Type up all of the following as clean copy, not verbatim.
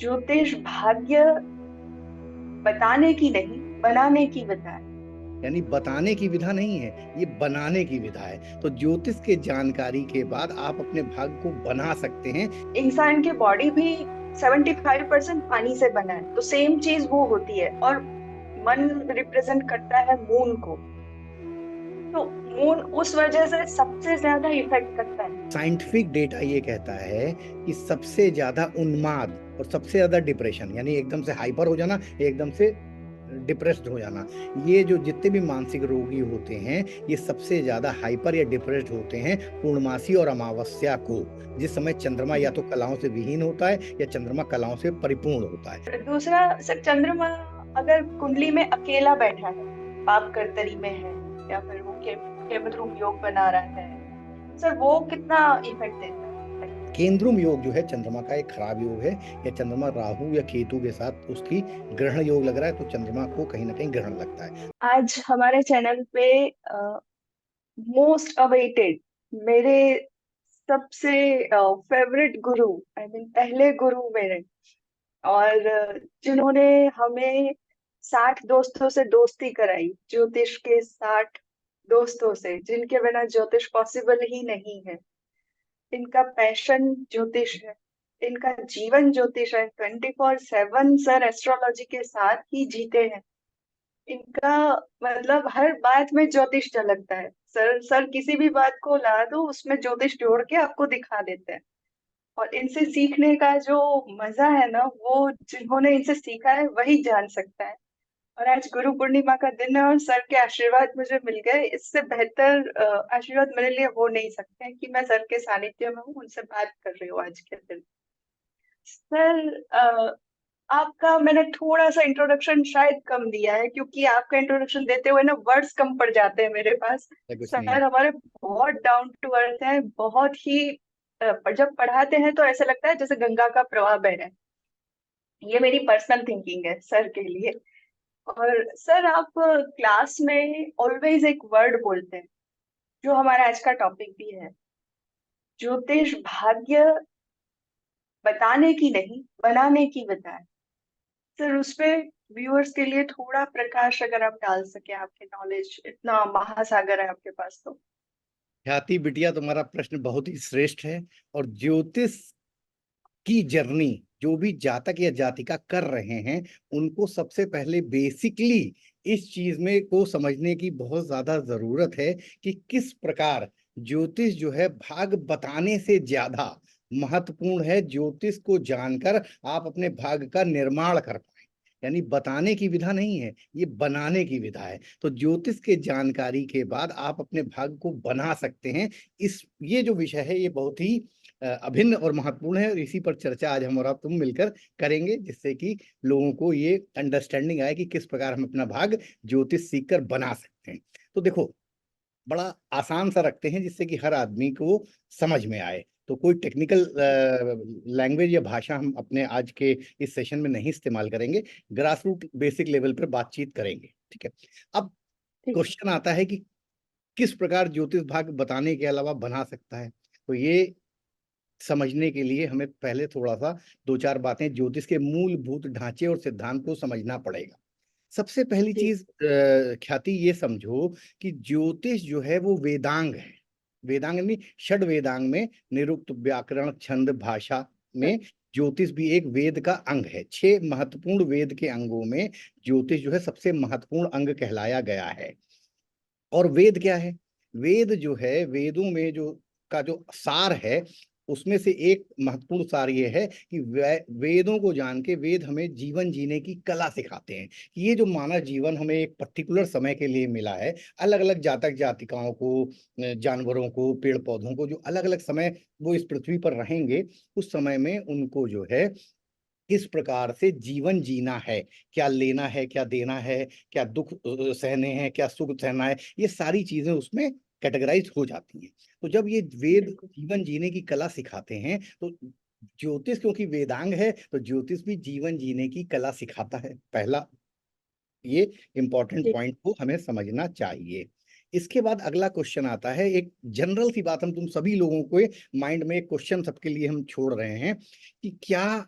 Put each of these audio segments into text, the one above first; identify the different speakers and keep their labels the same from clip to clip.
Speaker 1: ज्योतिष भाग्य बताने की नहीं, बनाने की विधा है।
Speaker 2: यानी बताने की विधा नहीं है, ये बनाने की विधा है। तो ज्योतिष के जानकारी के बाद आप अपने भाग्य को बना सकते हैं।
Speaker 1: इंसान की बॉडी भी 75% पानी से बना है, तो सेम चीज वो होती है। और मन रिप्रेजेंट करता है मून को, तो मून उस वजह से सबसे ज्यादा इफेक्ट करता है।
Speaker 2: साइंटिफिक डेटा ये कहता है कि सबसे ज्यादा उन्माद और सबसे ज्यादा डिप्रेशन, यानी एकदम से हाइपर हो जाना, एकदम से डिप्रेस्ड हो जाना, ये जो जितने भी मानसिक रोगी होते हैं, ये सबसे ज्यादा हाइपर या डिप्रेस्ड होते हैं पूर्णमासी और अमावस्या को, जिस समय चंद्रमा या तो कलाओं से विहीन होता है या चंद्रमा कलाओं से परिपूर्ण होता है।
Speaker 1: दूसरा सर, चंद्रमा अगर कुंडली में अकेला बैठा है, पाप कर्तरी में है, या फिर वो केमद्रुम योग बना रहा है, सर वो कितना इफेक्ट देता है?
Speaker 2: केंद्रुम योग जो है चंद्रमा का एक खराब योग है, या चंद्रमा राहु या केतु के साथ उसकी ग्रहण योग लग रहा है, तो चंद्रमा को कहीं ना कहीं ग्रहण लगता है।
Speaker 1: आज हमारे चैनल पे मोस्ट अवेटेड, मेरे सबसे फेवरेट गुरु, आई मीन पहले गुरु मेरे, और जिन्होंने हमें 60 दोस्तों से दोस्ती कराई, ज्योतिष के 60 दोस्तों से, जिनके बिना ज्योतिष पॉसिबल ही नहीं है। इनका पैशन ज्योतिष है, इनका जीवन ज्योतिष है, 24/7 सर एस्ट्रोलॉजी के साथ ही जीते हैं। इनका मतलब हर बात में ज्योतिष झलकता है। सर किसी भी बात को ला दो, उसमें ज्योतिष जोड़ के आपको दिखा देते हैं। और इनसे सीखने का जो मजा है ना, वो जिन्होंने इनसे सीखा है वही जान सकता है। और आज गुरु पूर्णिमा का दिन है और सर के आशीर्वाद मुझे मिल गए। इससे बेहतर आशीर्वाद मेरे लिए हो नहीं सकते हैं कि मैं सर के सानिध्य में हूँ, उनसे बात कर रही हूँ आज के दिन। सर, आपका मैंने थोड़ा सा इंट्रोडक्शन शायद कम दिया है, क्योंकि आपका इंट्रोडक्शन देते हुए ना वर्ड्स कम पड़ जाते हैं मेरे पास।
Speaker 2: ऐसा कुछ नहीं है।
Speaker 1: सर हमारे बहुत डाउन टू अर्थ है, बहुत ही जब पढ़ाते हैं तो ऐसा लगता है जैसे गंगा का प्रवाह बह रहा है। ये मेरी पर्सनल थिंकिंग है सर के लिए। और सर आप क्लास में ऑलवेज एक वर्ड बोलते हैं, जो हमारा आज का टॉपिक भी है, ज्योतिष भाग्य बताने की नहीं, बनाने की विधा है। सर उस पे व्यूअर्स के लिए थोड़ा प्रकाश अगर आप डाल सके, आपके नॉलेज इतना महासागर है आपके पास तो।
Speaker 2: ख्याति बिटिया, तुम्हारा प्रश्न बहुत ही श्रेष्ठ है। और ज्योतिष की जर्नी जो भी जातक या जातिका कर रहे हैं, उनको सबसे पहले बेसिकली इस चीज में को समझने की बहुत ज्यादा जरूरत है कि किस प्रकार ज्योतिष जो है भाग बताने से ज्यादा महत्वपूर्ण है। ज्योतिष को जानकर आप अपने भाग्य का निर्माण कर पाए, यानी बताने की विधा नहीं है, ये बनाने की विधा है। तो ज्योतिष के जानकारी के बाद आप अपने भाग्य को बना सकते हैं। इस ये जो विषय है, ये बहुत ही अभिन्न और महत्वपूर्ण है, और इसी पर चर्चा आज हम और आप तुम मिलकर करेंगे, जिससे कि लोगों को ये अंडरस्टैंडिंग आए कि किस प्रकार हम अपना भाग्य ज्योतिष सीखकर बना सकते हैं। तो देखो, बड़ा आसान सा रखते हैं जिससे कि हर आदमी को समझ में आए। तो कोई टेक्निकल लैंग्वेज या भाषा हम अपने आज के इस सेशन में नहीं इस्तेमाल करेंगे, ग्रास रूट बेसिक लेवल पर बातचीत करेंगे, ठीक है। अब
Speaker 1: ठीक है।
Speaker 2: क्वेश्चन आता है कि किस प्रकार ज्योतिष भाग्य बताने के अलावा बना सकता है। तो ये समझने के लिए हमें पहले थोड़ा सा दो चार बातें ज्योतिष के मूलभूत ढांचे और सिद्धांत को समझना पड़ेगा। सबसे पहली
Speaker 1: जी।
Speaker 2: चीज ख्याति, ये समझो कि ज्योतिष जो है वो वेदांग है। वेदांग यानी षड वेदांग में निरुक्त, व्याकरण, छंद, भाषा
Speaker 1: हम्म।
Speaker 2: में ज्योतिष भी एक वेद का अंग है। 6 महत्वपूर्ण वेद के अंगों में ज्योतिष जो है सबसे महत्वपूर्ण अंग कहलाया गया है। और वेद क्या है? वेद जो है, वेदों में जो का जो सार है, उसमें से एक महत्वपूर्ण सार ये है कि वेदों को जान के वेद हमें जीवन जीने की कला सिखाते हैं। कि ये जो मानव जीवन हमें एक पर्टिकुलर समय के लिए मिला है, अलग अलग जातक जातिकाओं को, जानवरों को, पेड़ पौधों को, जो अलग अलग समय वो इस पृथ्वी पर रहेंगे, उस समय में उनको जो है किस प्रकार से जीवन जीना है, क्या लेना है, क्या देना है, क्या दुख सहने हैं, क्या सुख सहना है, ये सारी चीजें उसमें कैटेगराइज हो जाती हैं। तो जब ये वेद
Speaker 1: बिल्कुल।
Speaker 2: जीवन जीने की कला सिखाते हैं, तो ज्योतिष क्योंकि वेदांग है, तो ज्योतिष भी जीवन जीने की कला सिखाता है। पहला ये इंपॉर्टेंट
Speaker 1: जी।
Speaker 2: पॉइंट को हमें समझना चाहिए। इसके बाद अगला क्वेश्चन आता है, एक जनरल सी बात हम तुम सभी लोगों को माइंड में एक क्वेश्चन सबके लिए हम छोड़ रहे हैं कि क्या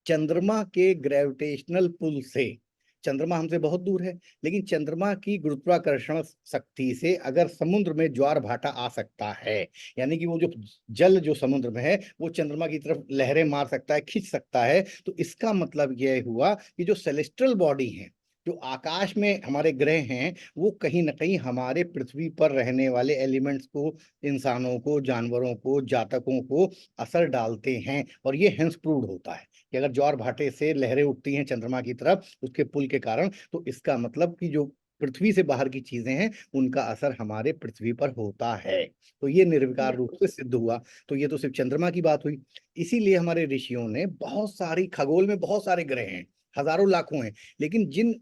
Speaker 2: चंद्रमा के ग्रेविटेशनल पुल से, चंद्रमा हमसे बहुत दूर है, लेकिन चंद्रमा की गुरुत्वाकर्षण शक्ति से अगर समुद्र में ज्वार भाटा आ सकता है, यानी कि वो जो जल जो समुद्र में है वो चंद्रमा की तरफ लहरें मार सकता है, खींच सकता है, तो इसका मतलब यह हुआ कि जो सेलेस्ट्रल बॉडी है, जो आकाश में हमारे ग्रह हैं, वो कहीं ना कहीं हमारे पृथ्वी पर रहने वाले एलिमेंट्स को, इंसानों को, जानवरों को, जातकों को असर डालते हैं। और ये हेंस प्रूव्ड होता है कि अगर ज्वार भाटे से लहरें उठती हैं चंद्रमा की तरफ उसके पुल के कारण, तो इसका मतलब कि जो पृथ्वी से बाहर की चीजें हैं उनका असर हमारे पृथ्वी पर होता है। तो ये निर्विकार रूप
Speaker 1: बिल्कुल।
Speaker 2: से सिद्ध हुआ। तो ये तो सिर्फ चंद्रमा की बात हुई। इसीलिए हमारे ऋषियों ने बहुत सारी, खगोल में बहुत सारे ग्रह हैं, हजारों लाखों हैं, लेकिन जिन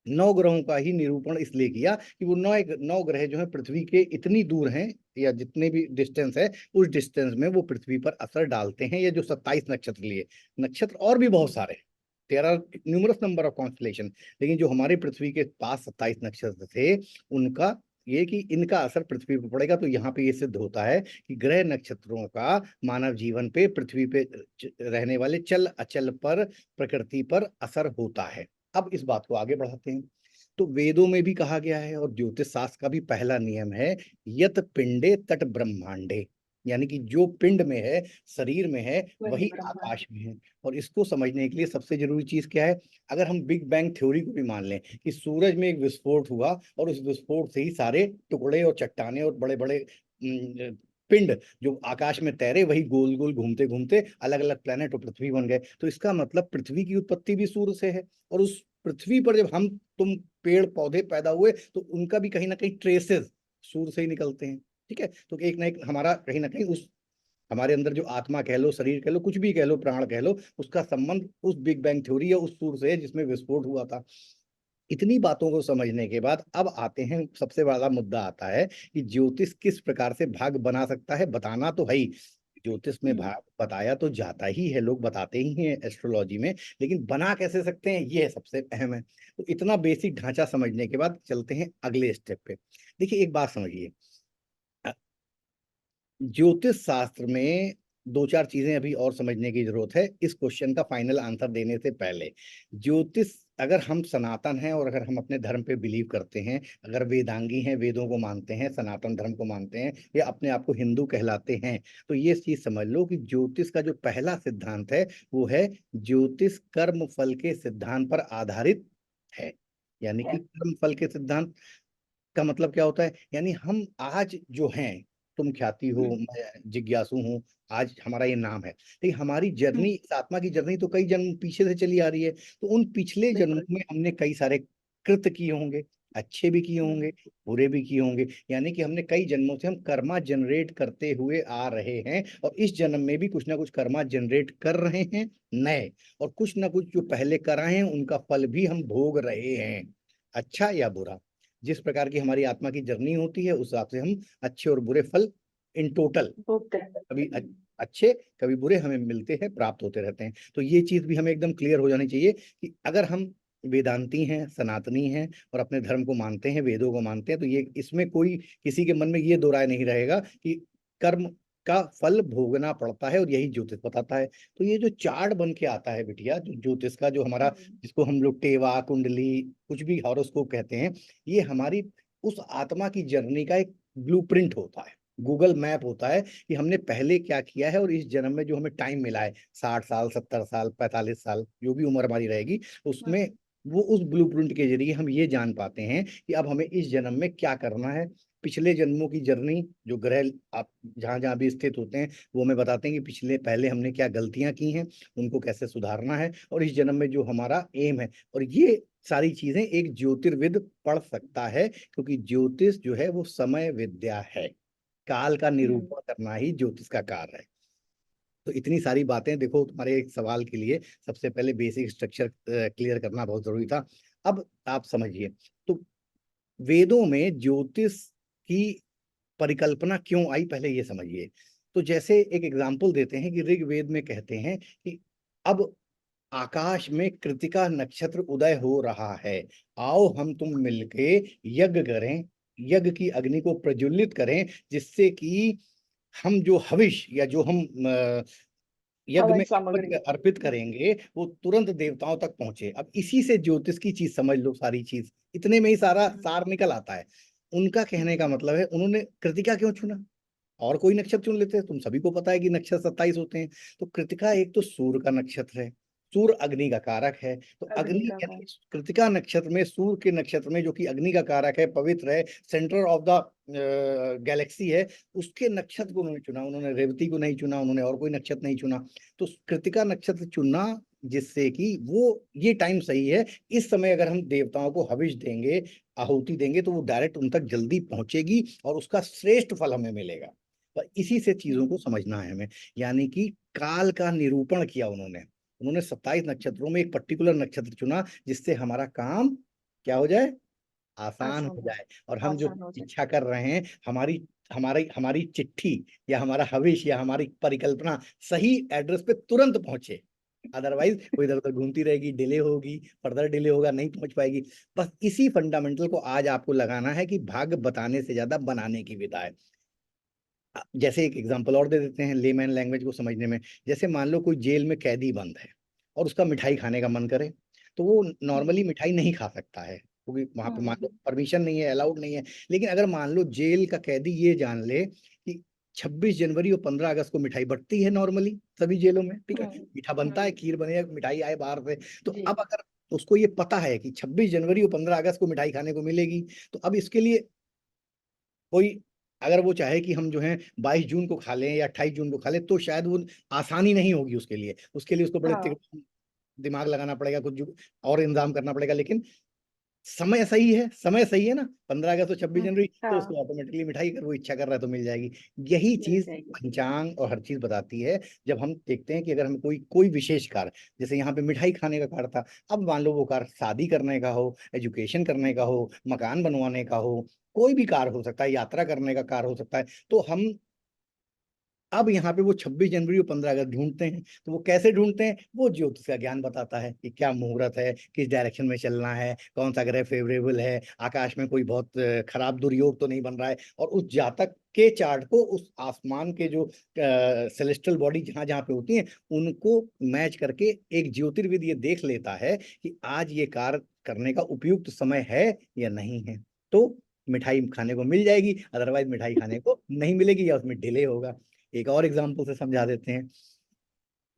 Speaker 2: 9 ग्रहों का ही निरूपण इसलिए किया कि वो 9 ग्रह जो है पृथ्वी के इतनी दूर हैं, या जितने भी डिस्टेंस है उस डिस्टेंस में वो पृथ्वी पर असर डालते हैं। ये जो 27 नक्षत्र लिए, नक्षत्र और भी बहुत सारे, there are numerous number of constellation, लेकिन जो हमारे पृथ्वी के पास 27 नक्षत्र थे, उनका ये कि इनका असर पृथ्वी पर पड़ेगा। तो यहाँ पे ये सिद्ध होता है कि ग्रह नक्षत्रों का मानव जीवन पे, पृथ्वी पे रहने वाले चल अचल पर, प्रकृति पर असर होता है। अब इस बात को आगे बढ़ाते हैं। तो वेदों में भी कहा गया है, और ज्योतिष शास्त्र का भी पहला नियम है, यत पिंडे तट ब्रह्मांडे, यानी कि जो पिंड में है, शरीर में है,
Speaker 1: वही
Speaker 2: वही
Speaker 1: ब्रह्मांड।
Speaker 2: आकाश में है। और इसको समझने के लिए सबसे जरूरी चीज क्या है? अगर हम बिग बैंग थ्योरी को भी मान लें कि सूरज में एक विस्फोट हुआ और उस विस्फोट से ही सारे टुकड़े और चट्टाने और बड़े बड़े पिंड जो आकाश में तैरे, वही गोल गोल घूमते घूमते अलग अलग प्लेनेट और पृथ्वी बन गए। तो इसका मतलब पृथ्वी की उत्पत्ति भी सूर्य से है, और उस पृथ्वी पर जब हम तुम पेड़ पौधे पैदा हुए तो उनका भी कहीं ना कहीं ट्रेसेस सूर्य से ही निकलते हैं। ठीक है, तो एक ना एक हमारा कहीं ना कहीं उस, हमारे अंदर जो आत्मा कह लो, शरीर कह लो, कुछ भी कह लो, प्राण कह लो, उसका संबंध उस बिग बैंग थ्योरी या उस सूर्य से है जिसमें विस्फोट हुआ था। इतनी बातों को समझने के बाद अब आते हैं, सबसे बड़ा मुद्दा आता है कि ज्योतिष किस प्रकार से भाग बना सकता है। बताना तो है ही, ज्योतिष में भाग बताया तो जाता ही है, लोग बताते ही हैं एस्ट्रोलॉजी में, लेकिन बना कैसे सकते हैं ये सबसे अहम है। तो इतना बेसिक ढांचा समझने के बाद चलते हैं अगले स्टेप पे। देखिए एक बात समझिए, ज्योतिष शास्त्र में दो चार चीजें अभी और समझने की जरूरत है इस क्वेश्चन का फाइनल आंसर देने से पहले। ज्योतिष, अगर हम सनातन हैं और अगर हम अपने धर्म पे बिलीव करते हैं, अगर वेदांगी हैं, वेदों को मानते हैं, सनातन धर्म को मानते हैं, या अपने आप को हिंदू कहलाते हैं, तो ये चीज समझ लो कि ज्योतिष का जो पहला सिद्धांत है वो है, ज्योतिष कर्म फल के सिद्धांत पर आधारित है। यानी कि कर्म फल के सिद्धांत का मतलब क्या होता है? यानी हम आज जो हैं, तुम ख्याति हो, मैं जिज्ञासु हूँ, आज हमारा ये नाम है, लेकिन हमारी जर्नी, इस आत्मा की जर्नी तो कई जन्म पीछे से चली आ रही है। तो उन पिछले जन्मों
Speaker 1: बिल्कुल।
Speaker 2: में हमने कई सारे कृत किए होंगे, अच्छे भी किए होंगे, बुरे भी किए होंगे, यानी कि हमने कई जन्मों से हम कर्मा जनरेट करते हुए आ रहे हैं, और इस जन्म में भी कुछ ना कुछ कर्मा जनरेट कर रहे हैं नए, और कुछ ना कुछ जो पहले कराए हैं उनका फल भी हम भोग रहे हैं, अच्छा या बुरा। जिस प्रकार की हमारी आत्मा की जर्नी होती है उस हिसाब से हम अच्छे और बुरे फल इन टोटल,
Speaker 1: भोगते
Speaker 2: कभी
Speaker 1: हैं।
Speaker 2: अच्छे कभी बुरे हमें मिलते हैं, प्राप्त होते रहते हैं। तो ये चीज भी हमें एकदम क्लियर हो जानी चाहिए कि अगर हम वेदांती हैं, सनातनी हैं, और अपने धर्म को मानते हैं, वेदों को मानते हैं, तो ये, इसमें कोई किसी के मन में ये दो राय नहीं रहेगा कि कर्म का फल भोगना पड़ता है, और यही ज्योतिष बताता है। तो ये जो चार्ट बन के आता है बिटिया, जो ज्योतिष का जो हमारा, जिसको हम लोग टेवा, कुंडली, कुछ भी हॉरोस्कोप कहते हैं, ये हमारी उस आत्मा की जर्नी का एक ब्लूप्रिंट होता है, गूगल मैप होता है कि हमने पहले क्या किया है, और इस जन्म में जो हमें टाइम मिला है, 60 साल, 70 साल, 45 साल, जो भी उम्र हमारी रहेगी, उसमें वो उस ब्लूप्रिंट के जरिए हम ये जान पाते हैं कि अब हमें इस जन्म में क्या करना है। पिछले जन्मों की जर्नी, जो ग्रह आप जहां जहां भी स्थित होते हैं, वो हमें बताते हैं कि पिछले, पहले हमने क्या गलतियां की हैं, उनको कैसे सुधारना है, और इस जन्म में जो हमारा एम है। और ये सारी चीजें एक ज्योतिर्विद पढ़ सकता है, क्योंकि ज्योतिष जो है वो समय विद्या है, काल का निरूपण करना ही ज्योतिष का कार्य है। तो इतनी सारी बातें, देखो तुम्हारे एक सवाल के लिए सबसे पहले बेसिक स्ट्रक्चर क्लियर करना बहुत जरूरी था। अब आप समझिए, तो वेदों में ज्योतिष की परिकल्पना क्यों आई, पहले ये समझिए। तो जैसे एक एग्जाम्पल देते हैं कि ऋग्वेद में कहते हैं कि अब आकाश में कृतिका नक्षत्र उदय हो रहा है, आओ हम तुम मिलके यज्ञ करें, यज्ञ की अग्नि को प्रज्वलित करें, जिससे कि हम जो हविष, या जो हम यज्ञ
Speaker 1: हवन
Speaker 2: में
Speaker 1: सामग्री।
Speaker 2: अर्पित करेंगे वो तुरंत देवताओं तक पहुंचे। अब इसी से ज्योतिष की चीज समझ लो, सारी चीज इतने में ही सारा सार निकल आता है। उनका कहने का मतलब है, उन्होंने कृतिका क्यों चुना, और कोई नक्षत्र चुन लेते हैं, तुम सभी को पता है कि नक्षत्र 27 होते हैं। तो कृतिका एक तो सूर्य का नक्षत्र है, सूर्य अग्नि का कारक है, तो
Speaker 1: अग्नि
Speaker 2: अग्नि
Speaker 1: का
Speaker 2: यानी
Speaker 1: कारण।
Speaker 2: कृतिका नक्षत्र में, सूर्य के नक्षत्र में जो कि अग्नि का कारक है, पवित्र है, सेंटर ऑफ द गैलेक्सी है, उसके नक्षत्र को उन्होंने चुना। उन्होंने रेवती को नहीं चुना, उन्होंने और कोई नक्षत्र नहीं चुना। तो कृतिका नक्षत्र चुनना, जिससे कि वो ये टाइम सही है, इस समय अगर हम देवताओं को हविष देंगे, आहुति देंगे, तो वो डायरेक्ट उन तक जल्दी पहुंचेगी और उसका श्रेष्ठ फल हमें मिलेगा। तो इसी से चीजों को समझना है हमें। यानी कि काल का निरूपण किया उन्होंने। उन्होंने 27 नक्षत्रों में एक पर्टिकुलर नक्षत्र चुना, जिससे हमारा काम क्या हो जाए, आसान
Speaker 1: आसान
Speaker 2: हो
Speaker 1: हो
Speaker 2: जाए। और हम जो
Speaker 1: आसान हो जाए।
Speaker 2: इच्छा कर रहे हैं, हमारी हमारी हमारी चिट्ठी या हमारा हविष या हमारी परिकल्पना सही एड्रेस पे तुरंत पहुंचे। अदरवाइज वो इधर उधर घूमती रहेगी, डिले होगी, फर्दर डिले होगा, नहीं पहुंच पाएगी। बस इसी फंडामेंटल को आज आपको लगाना है कि भाग्य बताने से ज्यादा बनाने की विधा है। जैसे एक एग्जांपल और दे देते हैं लेमैन लैंग्वेज को समझने में। जैसे मान लो कोई जेल में कैदी बंद है और उसका मिठाई खाने का मन करे, तो वो
Speaker 1: हम्म
Speaker 2: नॉर्मली मिठाई नहीं खा सकता है, क्योंकि वहां पे मान लो
Speaker 1: हम्म
Speaker 2: परमिशन नहीं है, अलाउड नहीं है। लेकिन अगर मान लो जेल का कैदी ये जान ले कि 26 जनवरी और 15 अगस्त को मिठाई बंटती है नॉर्मली सभी जेलों में, ठीक है,
Speaker 1: हम्म
Speaker 2: मीठा बनता है,
Speaker 1: हम्म,
Speaker 2: खीर बने, मिठाई आए बाहर से। तो
Speaker 1: जी।
Speaker 2: अब अगर उसको ये पता है कि 26 जनवरी और 15 अगस्त को मिठाई खाने को मिलेगी, तो अब इसके लिए कोई, अगर वो चाहे कि हम जो है 22 जून को खा लें या 28 जून को खा लें, तो शायद वो आसानी नहीं होगी उसके लिए। उसके लिए उसको बड़े
Speaker 1: हाँ
Speaker 2: दिमाग लगाना पड़ेगा, कुछ और इंतजाम करना पड़ेगा। लेकिन समय सही है, समय सही है ना, 15 अगस्त और 26 जनवरी, तो उसको
Speaker 1: हाँ,
Speaker 2: ऑटोमेटिकली मिठाई, अगर वो इच्छा कर रहा है तो मिल जाएगी। यही
Speaker 1: मिल
Speaker 2: चीज
Speaker 1: जाएगी।
Speaker 2: पंचांग और हर चीज बताती है। जब हम देखते हैं कि अगर हम कोई कोई विशेष कार्य, जैसे यहाँ पे मिठाई खाने का कार्य था, अब मान लो वो कार्य शादी करने का हो, एजुकेशन करने का हो, मकान बनवाने का हो, कोई भी कार्य हो सकता है, यात्रा करने का कार्य हो सकता है, तो हम अब यहाँ पे वो 26 जनवरी और 15 अगस्त ढूंढते हैं। तो वो कैसे ढूंढते हैं, वो ज्योतिष का ज्ञान बताता है कि क्या मुहूर्त है, किस डायरेक्शन में चलना है, कौन सा ग्रह फेवरेबल है, आकाश में कोई बहुत खराब दुर्योग तो नहीं बन रहा है। और उस जातक के चार्ट को उस आसमान के जो सेलेस्टियल बॉडी जहां जहां पे होती हैं, उनको मैच करके एक ज्योतिर्विद ये देख लेता है कि आज ये कार्य करने का उपयुक्त समय है या नहीं है। तो मिठाई खाने को मिल जाएगी, अदरवाइज मिठाई खाने को नहीं मिलेगी या उसमें डिले होगा। एक और एग्जांपल से समझा देते हैं।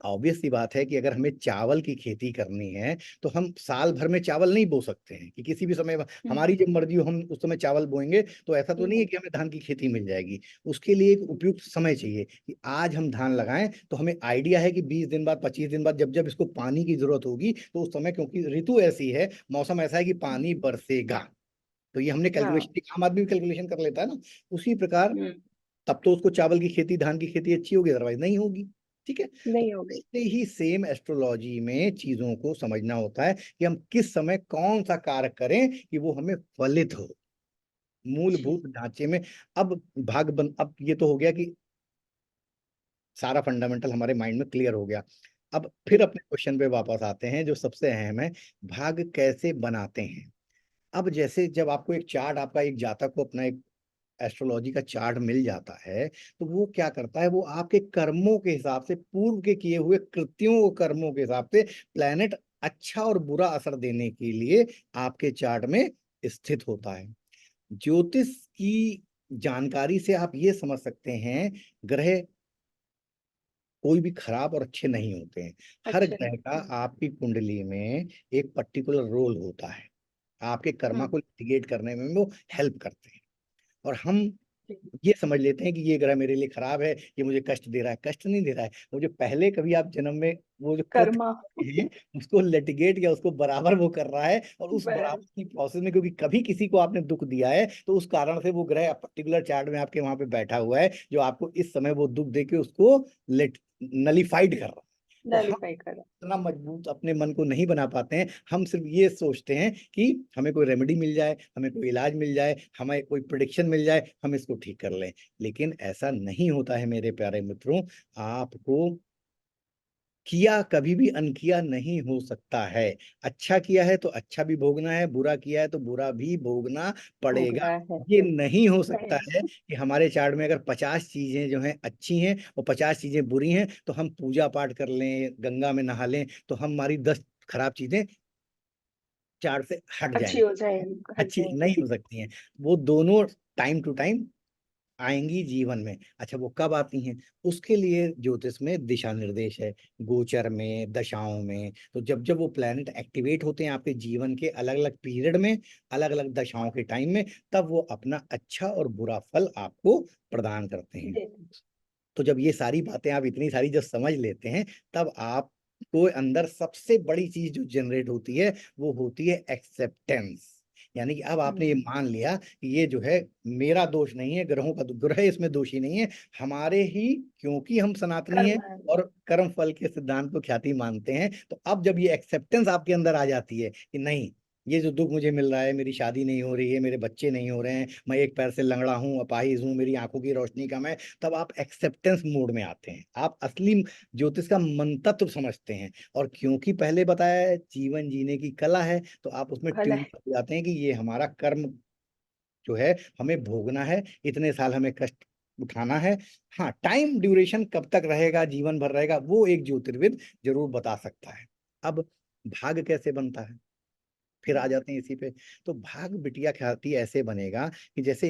Speaker 2: ऑब्वियस सी बात है कि अगर हमें चावल की खेती करनी है, तो हम साल भर में चावल नहीं बो सकते हैं कि किसी भी समय
Speaker 1: हम्म
Speaker 2: हमारी जब मर्जी हो हम उस समय चावल बोएंगे। तो ऐसा तो नहीं है
Speaker 1: नहीं।
Speaker 2: कि हमें धान की खेती मिल जाएगी। उसके लिए एक उपयुक्त समय चाहिए कि आज हम धान लगाएं, तो हमें आइडिया है कि 20 दिन बाद, 25 दिन बाद, जब जब इसको पानी की जरूरत होगी, तो उस समय, क्योंकि ऋतु ऐसी है, मौसम ऐसा है कि पानी बरसेगा। तो ये हमने
Speaker 1: हाँ।
Speaker 2: कैलकुलेशन, आम आदमी भी कैलकुलेशन कर लेता है ना। उसी प्रकार
Speaker 1: हम्म
Speaker 2: तब तो उसको चावल की खेती, धान की खेती अच्छी होगी, अदरवाइज नहीं होगी। ठीक है। तो
Speaker 1: नहीं हो गई।
Speaker 2: ऐसे ही सेम एस्ट्रोलॉजी में चीजों को समझना होता है कि हम किस समय कौन सा कार्य करें कि वो हमें फलित हो,
Speaker 1: जी।
Speaker 2: मूलभूत ढांचे में। अब ये तो हो गया कि सारा फंडामेंटल हमारे माइंड में क्लियर हो गया। अब फिर अपने क्वेश्चन पे वापस आते हैं जो सबसे अहम है, भाग्य कैसे बनाते हैं। अब जैसे जब आपको एक चार्ट, आपका एक जातक को अपना एक एस्ट्रोलॉजी का चार्ट मिल जाता है, तो वो क्या करता है, वो आपके कर्मों के हिसाब से, पूर्व के किए हुए कृत्यों कर्मों के हिसाब से प्लेनेट अच्छा और बुरा असर देने के लिए आपके चार्ट में स्थित होता है। ज्योतिष की जानकारी से आप ये समझ सकते हैं, ग्रह कोई भी खराब और अच्छे नहीं होते हैं। हर
Speaker 1: अच्छे नहीं।
Speaker 2: ग्रह का आपकी कुंडली में एक पर्टिकुलर रोल होता है, आपके कर्मा
Speaker 1: हम्म
Speaker 2: को लिटिगेट करने में वो हेल्प करते हैं। और हम
Speaker 1: जी।
Speaker 2: ये समझ लेते हैं कि ये ग्रह मेरे लिए खराब है, ये मुझे कष्ट दे रहा है। कष्ट नहीं दे रहा है, मुझे पहले कभी आप जन्म में वो जो कृत्य
Speaker 1: कर्मा।
Speaker 2: हैं, उसको लिटिगेट या उसको बराबर वो कर रहा है। और उस
Speaker 1: बर।
Speaker 2: बराबर की प्रोसेस में, क्योंकि कभी किसी को आपने दुख दिया है, तो उस कारण से वो ग्रह पर्टिकुलर चार्ट में आपके वहां पे बैठा हुआ है, जो आपको इस समय वो दुख दे के उसको नलीफाइड कर रहा है। तो हम
Speaker 1: नलीफाई करा।
Speaker 2: इतना मजबूत अपने मन को नहीं बना पाते हैं। हम सिर्फ ये सोचते हैं कि हमें कोई रेमेडी मिल जाए, हमें कोई इलाज मिल जाए, हमें कोई प्रोडिक्शन मिल जाए, हम इसको ठीक कर लें। लेकिन ऐसा नहीं होता है मेरे प्यारे मित्रों। आपको किया कभी भी अनकिया नहीं हो सकता है। अच्छा किया है तो अच्छा भी भोगना है, बुरा किया है तो बुरा भी भोगना पड़ेगा।
Speaker 1: भोगना है।
Speaker 2: ये नहीं हो सकता है
Speaker 1: नहीं।
Speaker 2: कि हमारे चार्ट में अगर 50 चीजें जो हैं अच्छी हैं और 50 चीजें बुरी हैं, तो हम पूजा पाठ कर लें, गंगा में नहा लें, तो हमारी 10 खराब चीजें चार्ट से हट
Speaker 1: अच्छी
Speaker 2: जाएंगी।
Speaker 1: हो जाएगी, हट
Speaker 2: अच्छी
Speaker 1: जाएगी।
Speaker 2: नहीं हो सकती हैं। वो दोनों टाइम टू टाइम आएंगी जीवन में। अच्छा, वो कब आती हैं? उसके लिए ज्योतिष में दिशा निर्देश है, गोचर में, दशाओं में। तो जब जब वो प्लैनेट एक्टिवेट होते हैं आपके जीवन के अलग अलग पीरियड में, अलग अलग दशाओं के टाइम में, तब वो अपना अच्छा और बुरा फल आपको प्रदान करते हैं।
Speaker 1: देते
Speaker 2: तो जब ये सारी बातें आप इतनी सारी जब समझ लेते हैं, तब आपको अंदर सबसे बड़ी चीज जो जनरेट होती है, वो होती है एक्सेप्टेंस। यानी कि अब आपने ये
Speaker 1: हैं।
Speaker 2: मान लिया कि ये जो है मेरा दोष नहीं है, ग्रहों का ग्रह इसमें दोषी नहीं है, हमारे ही, क्योंकि हम सनातनी हैं
Speaker 1: कर्म है।
Speaker 2: और कर्म फल के सिद्धांत को ख्याति मानते हैं। तो अब जब ये एक्सेप्टेंस आपके अंदर आ जाती है कि नहीं, ये जो दुख मुझे मिल रहा है, मेरी शादी नहीं हो रही है, मेरे बच्चे नहीं हो रहे हैं, मैं एक पैर से लंगड़ा हूँ, अपाहिज हूँ, मेरी आंखों की रोशनी कम है, तब आप एक्सेप्टेंस मोड में आते हैं। आप असली ज्योतिष का मंतत्व समझते हैं। और क्योंकि पहले बताया है जीवन जीने की कला है, तो आप उसमें
Speaker 1: कल
Speaker 2: ट्यून
Speaker 1: है।
Speaker 2: कर जाते हैं कि ये हमारा कर्म जो है, हमें भोगना है, इतने साल हमें कष्ट उठाना है। हाँ, टाइम ड्यूरेशन कब तक रहेगा, जीवन भर रहेगा, वो एक ज्योतिर्विद जरूर बता सकता है। अब भाग कैसे बनता है, फिर आ जाते हैं इसी पे। तो भाग बिटिया ख्याति ऐसे बनेगा कि जैसे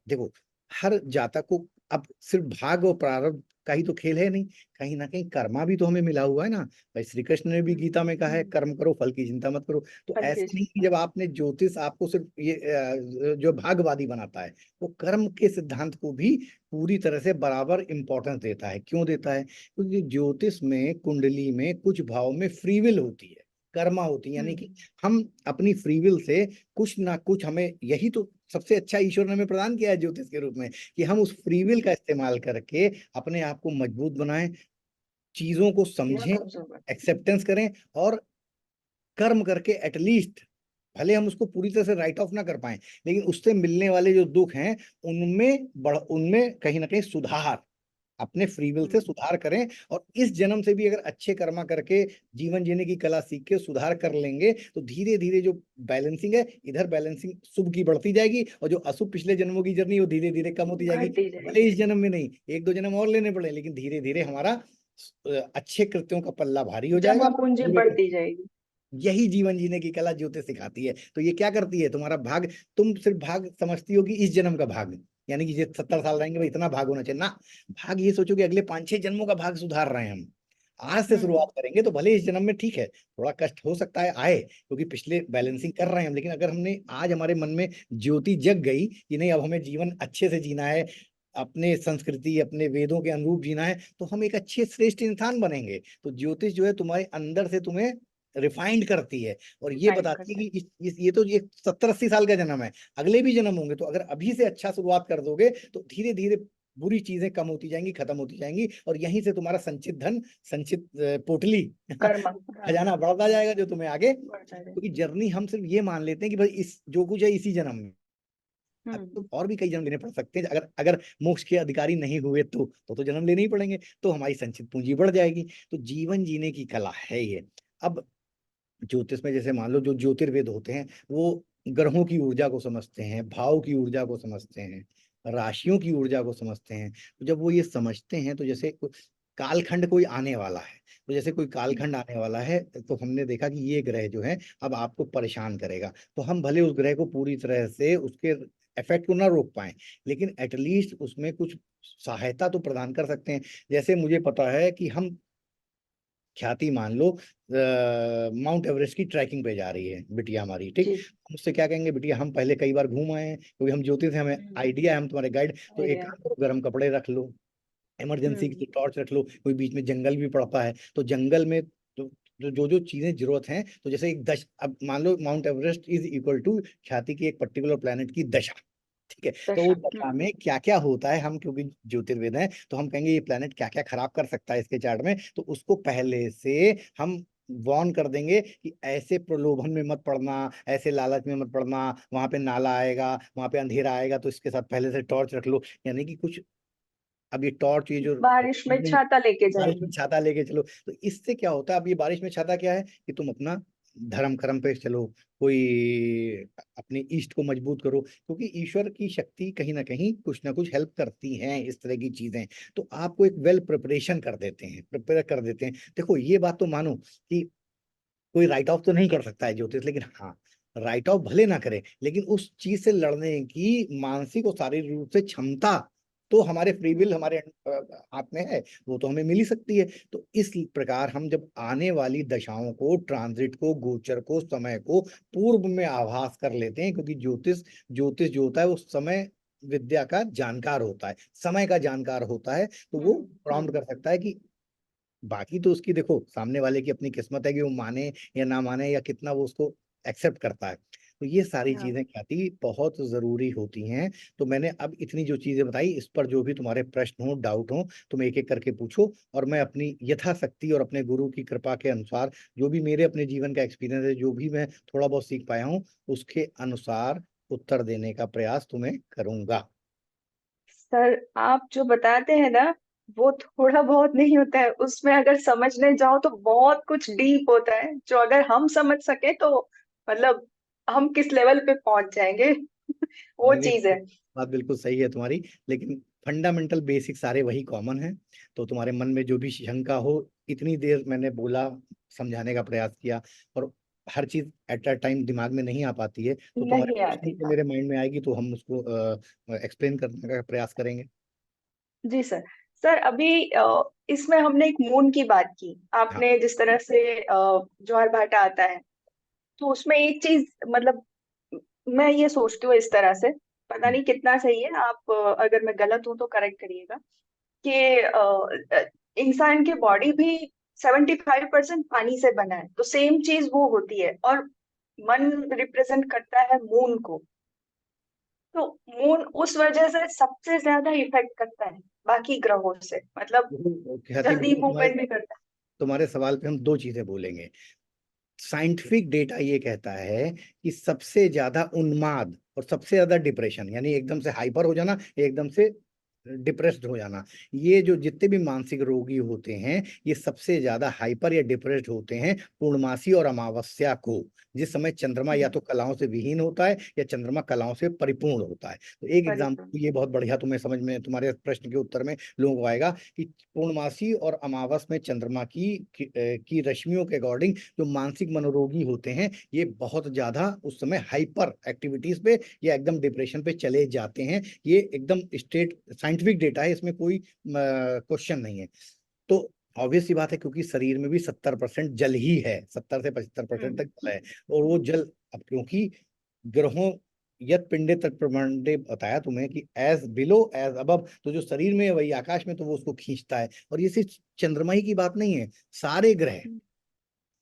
Speaker 2: देखो, हर जातक को अब सिर्फ भाग और प्रारब्ध का ही तो खेल है नहीं, कहीं ना कहीं कर्मा भी तो हमें मिला हुआ है ना। भाई श्री कृष्ण ने भी गीता में कहा है, कर्म करो, फल की चिंता मत करो। तो
Speaker 1: कल के।
Speaker 2: ऐसे नहीं कि जब आपने ज्योतिष आपको सिर्फ ये जो भागवादी बनाता है, वो कर्म के सिद्धांत को भी पूरी तरह से बराबर इंपॉर्टेंस देता है। क्यों देता है? क्योंकि ज्योतिष में, कुंडली में कुछ भाव में फ्री विल होती है, कर्मा होती है, यानी कि हम अपनी फ्री विल से कुछ ना कुछ, हमें यही तो सबसे अच्छा ईश्वर ने हमें प्रदान किया है ज्योतिष के रूप में, कि हम उस फ्री विल का इस्तेमाल करके अपने आप को मजबूत बनाएं, चीजों को
Speaker 1: या
Speaker 2: समझें,
Speaker 1: कमजोर बन।
Speaker 2: एक्सेप्टेंस करें, और कर्म करके एटलीस्ट, भले हम उसको पूरी तरह से राइट ऑफ ना कर पाए, लेकिन उससे मिलने वाले जो दुख हैं, उनमें कहीं ना कहीं सुधार, अपने फ्री विल से सुधार करें। और इस जन्म से भी अगर अच्छे कर्मा करके जीवन जीने की कला सीख के सुधार कर लेंगे, तो धीरे धीरे जो बैलेंसिंग है, इधर बैलेंसिंग शुभ की बढ़ती जाएगी, और जो अशुभ पिछले जन्मों की जर्नी, वो धीरे धीरे कम होती जाएगी।
Speaker 1: घटती
Speaker 2: भले
Speaker 1: जाएगी।
Speaker 2: इस जन्म में नहीं, एक दो जन्म और लेने पड़े, लेकिन धीरे धीरे हमारा अच्छे कृत्यों का पल्ला भारी हो जाएगा।
Speaker 1: जमा पूंजी
Speaker 2: बुरे,
Speaker 1: बढ़ती जाएगी।
Speaker 2: यही जीवन जीने की कला ज्योतिष सिखाती है। तो ये क्या करती है, तुम्हारा भाग, तुम सिर्फ भाग समझती हो कि इस जन्म का भाग, यानी कि ये 70 साल रहेंगे भाई इतना भाग होना चाहिए ना। भाग ये सोचो कि अगले 5-6 जन्मों का भाग सुधार रहे हैं हम। आज से शुरुआत करेंगे तो भले इस जन्म में ठीक है, थोड़ा कष्ट हो सकता है आए, क्योंकि पिछले बैलेंसिंग कर रहे हैं हम, लेकिन अगर हमने आज, हमारे मन में ज्योति जग गई कि नहीं अब हमें जीवन अच्छे से जीना है, अपने संस्कृति, अपने वेदों के अनुरूप जीना है, तो हम एक अच्छे श्रेष्ठ इंसान बनेंगे। तो ज्योतिष जो है तुम्हारे अंदर से तुम्हें रिफाइंड करती है, और ये
Speaker 1: फाइन
Speaker 2: बताती है
Speaker 1: करता है।
Speaker 2: कि ये तो ये 70-80 साल का जन्म है, अगले भी जन्म होंगे, तो अगर अभी से अच्छा शुरुआत कर दोगे, तो धीरे धीरे बुरी चीजें कम होती जाएंगी, खत्म होती जाएंगी, और यहीं से तुम्हारा संचित धन, संचित पोटली
Speaker 1: कर्म। हाँ।
Speaker 2: खजाना बढ़ता जाएगा, जो तुम्हें आगे,
Speaker 1: बढ़ता है।
Speaker 2: क्योंकि जर्नी हम सिर्फ ये मान लेते हैं कि भाई इस जो कुछ है इसी जन्म में। अब
Speaker 1: हम्म।
Speaker 2: तो और भी कई जन्म लेने पड़ सकते हैं, अगर अगर मोक्ष के अधिकारी नहीं हुए तो जन्म लेने ही पड़ेंगे, तो हमारी संचित पूंजी बढ़ जाएगी। तो जीवन जीने की कला है ये। अब ज्योतिष में जैसे मान लो जो ज्योतिर्वेद होते हैं, वो ग्रहों की ऊर्जा को समझते हैं, भाव की ऊर्जा को समझते हैं, राशियों की ऊर्जा को समझते हैं। तो जब वो ये समझते हैं, तो जैसे कालखंड कोई आने वाला है, तो जैसे कोई कालखंड आने वाला है, तो हमने देखा कि ये ग्रह जो है अब आपको परेशान करेगा, तो हम भले उस ग्रह को पूरी तरह से उसके इफेक्ट को ना रोक पाए, लेकिन एटलीस्ट उसमें कुछ सहायता तो प्रदान कर सकते हैं। जैसे मुझे पता है कि हम, ख्याति मान लो, माउंट एवरेस्ट की ट्रैकिंग पे जा रही है बिटिया हमारी, ठीक।
Speaker 1: जी।
Speaker 2: हम उससे क्या कहेंगे, बिटिया हम पहले कई बार घूम आए हैं, क्योंकि हम ज्योतिष हैं, हमें आइडिया है, हम तुम्हारे गाइड, तो एक
Speaker 1: आइडिया।
Speaker 2: काम करो, गर्म कपड़े रख लो, इमरजेंसी के लिए टॉर्च रख लो, कोई बीच में जंगल भी पड़ता है, तो जंगल में तो जो जो चीजें जरूरत हैं, तो जैसे एक अब मान लो Mount Everest is equal to Khyati की एक पर्टिकुलर प्लेनेट की दशा, ठीक है। तो
Speaker 1: दशा।
Speaker 2: उस दशा में क्या क्या होता है, हम क्योंकि ज्योतिर्विद हैं, तो हम कहेंगे ये प्लेनेट क्या क्या खराब कर सकता है इसके चार्ट में, तो उसको पहले से हम वॉर्न कर देंगे कि ऐसे प्रलोभन में मत पड़ना, ऐसे लालच में मत पड़ना, वहां पे नाला आएगा, वहां पे अंधेरा आएगा, तो इसके साथ पहले से टॉर्च रख लो। यानी कि कुछ अब ये टॉर्च, ये जो
Speaker 1: बारिश में छाता लेके
Speaker 2: बारिश
Speaker 1: जाएंगे।
Speaker 2: में छाता लेके चलो, तो इससे क्या होता है, अब ये बारिश में छाता क्या है कि तुम अपना धर्म कर्म पे चलो, कोई अपने ईष्ट को मजबूत करो, क्योंकि ईश्वर की शक्ति कहीं ना कहीं कुछ ना कुछ हेल्प करती हैं इस तरह की चीजें। तो आपको एक वेल प्रिपरेशन कर देते हैं, प्रिपेयर कर देते हैं। देखो ये बात तो मानो कि कोई राइट ऑफ तो नहीं कर सकता है ज्योतिष, लेकिन हाँ, राइट ऑफ भले ना करे, लेकिन उस चीज से लड़ने की मानसिक और शारीरिक रूप से क्षमता तो हमारे फ्री विल, हमारे हाथ में है, वो तो हमें मिल ही सकती है। तो इस प्रकार हम जब आने वाली दशाओं को, ट्रांजिट को, गोचर को, समय को पूर्व में आभास कर लेते हैं, क्योंकि ज्योतिष ज्योतिष जो होता है वो समय विद्या का जानकार होता है, समय का जानकार होता है, तो वो प्रॉम्प्ट कर सकता है कि बाकी तो उसकी, देखो सामने वाले की अपनी किस्मत है कि वो माने या ना माने, या कितना वो उसको एक्सेप्ट करता है। तो ये सारी
Speaker 1: हाँ
Speaker 2: चीजें क्या थी, बहुत जरूरी होती हैं। तो मैंने अब इतनी जो चीजें बताई, इस पर जो भी तुम्हारे प्रश्न हो, डाउट हो, तुम एक एक करके पूछो, और मैं अपनी यथाशक्ति और अपने गुरु की कृपा के अनुसार, जो भी मेरे अपने जीवन का एक्सपीरियंस है, जो भी मैं थोड़ा बहुत सीख पाया हूँ, उसके अनुसार उत्तर देने का प्रयास तुम्हें करूंगा।
Speaker 1: सर, आप जो बताते हैं ना, वो थोड़ा बहुत नहीं होता है, उसमें अगर समझने जाओ तो बहुत कुछ डीप होता है, जो अगर हम समझ सके तो मतलब हम किस लेवल पे पहुंच जाएंगे। वो
Speaker 2: नहीं नहीं,
Speaker 1: चीज है।
Speaker 2: बात बिल्कुल सही है तुम्हारी, लेकिन फंडामेंटल बेसिक सारे वही कॉमन है। तो तुम्हारे मन में जो भी शंका हो, इतनी देर मैंने बोला, समझाने का प्रयास किया, और हर चीज एट अ टाइम दिमाग में नहीं आ पाती है, तो तुम्हारे
Speaker 1: नहीं
Speaker 2: क्वेश्चन
Speaker 1: आती।
Speaker 2: से
Speaker 1: हाँ
Speaker 2: मेरे माइंड में आएगी, तो हम उसको एक्सप्लेन करने का प्रयास करेंगे।
Speaker 1: जी सर। सर अभी इसमें हमने एक मून की बात की,
Speaker 2: हाँ।
Speaker 1: आपने जिस तरह से ज्वार भाटा आता है, तो उसमें एक चीज मतलब मैं ये सोचती हूँ इस तरह से, पता
Speaker 2: हम्म।
Speaker 1: नहीं कितना सही है, आप अगर मैं गलत हूं तो करेक्ट करिएगा, कि इंसान की बॉडी भी 75% पानी से बना है, तो सेम चीज वो होती है, और मन रिप्रेजेंट करता है मून को। तो मून उस वजह से सबसे ज्यादा इफेक्ट करता है बाकी ग्रहों से, मतलब
Speaker 2: देखो ख्याति
Speaker 1: जल्दी
Speaker 2: बेटा, तुम्हारे
Speaker 1: मूवमेंट भी करता
Speaker 2: तुम्हारे सवाल पे हम दो चीजें बोलेंगे। साइंटिफिक डेटा ये कहता है कि सबसे ज्यादा उन्माद और सबसे ज्यादा डिप्रेशन, यानी एकदम से हाइपर हो जाना, एकदम से डिप्रेस्ड हो जाना, ये जो जितने भी मानसिक रोगी होते हैं, ये सबसे ज्यादा हाइपर या डिप्रेस्ड होते हैं पूर्णमासी और अमावस्या को, जिस समय चंद्रमा
Speaker 1: है।
Speaker 2: या तो कलाओं से विहीन होता है या चंद्रमा कलाओं से परिपूर्ण होता है। तो एक
Speaker 1: परिपूर्ण।
Speaker 2: एग्जाम्पल ये बहुत बढ़िया तुम्हें समझ में, तुम्हारे प्रश्न के उत्तर में लोगों को आएगा कि पूर्णमासी और अमावस में चंद्रमा की रश्मियों के अकॉर्डिंग जो मानसिक मनोरोगी होते हैं, ये बहुत ज्यादा उस समय हाइपर एक्टिविटीज पे या एकदम डिप्रेशन पे चले जाते हैं। ये एकदम स्टेट साइंटिफिक डेटा है, इसमें कोई क्वेश्चन नहीं है। तो ऑब्वियस सी बात है, क्योंकि शरीर में भी 70% जल ही है, 70 से 75% तक जल है। और वो जल, अब क्योंकि ग्रहों यत पिंडे तत् ब्रह्मांडे बताया तुम्हें कि एज बिलो एज अबव, तो जो शरीर में है वही आकाश में, तो वो उसको खींचता है। और ये सिर्फ चंद्रमा ही की बात नहीं है, सारे ग्रह
Speaker 1: हम्म,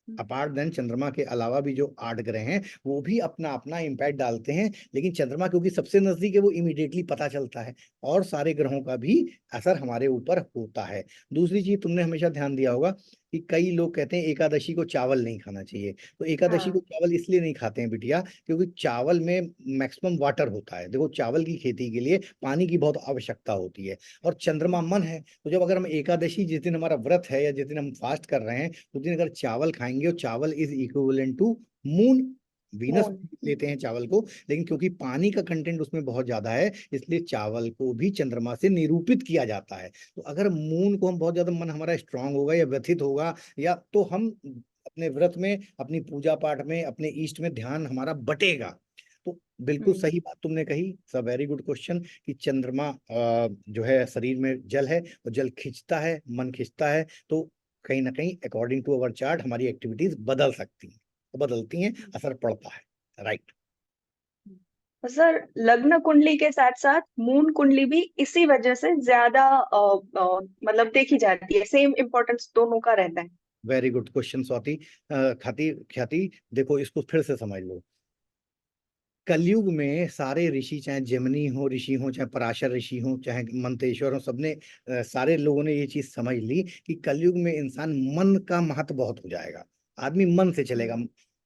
Speaker 1: हम्म,
Speaker 2: अपार्ट देन चंद्रमा के अलावा भी जो 8 ग्रह हैं, वो भी अपना अपना इम्पैक्ट डालते हैं। लेकिन चंद्रमा क्योंकि सबसे नजदीक है, वो इमीडिएटली पता चलता है, और सारे ग्रहों का भी असर हमारे ऊपर होता है। दूसरी चीज, तुमने हमेशा ध्यान दिया होगा कि कई लोग कहते हैं एकादशी को चावल नहीं खाना चाहिए। तो एकादशी को
Speaker 1: हाँ।
Speaker 2: चावल इसलिए नहीं खाते हैं बिटिया, क्योंकि चावल में मैक्सिमम वाटर होता है। देखो चावल की खेती के लिए पानी की बहुत आवश्यकता होती है, और चंद्रमा मन है, तो जब अगर हम एकादशी जिस दिन हमारा व्रत है या जिस दिन हम फास्ट कर रहे हैं, उस दिन अगर चावल खाएंगे, और चावल is equivalent to moon, Venus
Speaker 1: moon.
Speaker 2: लेते हैं चावल को, लेकिन क्योंकि पानी का कंटेंट उसमें बहुत ज्यादा है, इसलिए चावल को भी चंद्रमा से निरूपित किया जाता है। तो अगर मून को हम बहुत ज्यादा, मन हमारा स्ट्रांग होगा या व्यथित होगा, या तो हम अपने व्रत में, अपनी पूजा पाठ में, अपने ईष्ट में ध्यान हमारा बटेगा। तो बिल्कुल
Speaker 1: हम्म।
Speaker 2: सही बात तुमने कही, सब वेरी गुड क्वेश्चन, कि चंद्रमा जो है शरीर में जल है, और जल खींचता है, मन खींचता है, तो कहीं ना कहीं अकॉर्डिंग टू अवर चार्ट हमारी एक्टिविटीज बदल सकती हैं, बदलती हैं, असर पड़ता है, राइट।
Speaker 1: तो सर, लग्न कुंडली के साथ साथ मून कुंडली भी इसी वजह से ज्यादा मतलब देखी जाती है, सेम इम्पोर्टेंस दोनों का रहता है।
Speaker 2: Very good question Swati. खाती ख्याति, देखो इसको फिर से समझ लो। कलयुग में सारे ऋषि, चाहे जमनी हो ऋषि हो, चाहे पराशर ऋषि हो, चाहे मंतेश्वर हो, सबने सारे लोगों ने ये चीज समझ ली कि कलयुग में इंसान मन का महत्व बहुत हो जाएगा, आदमी मन से चलेगा।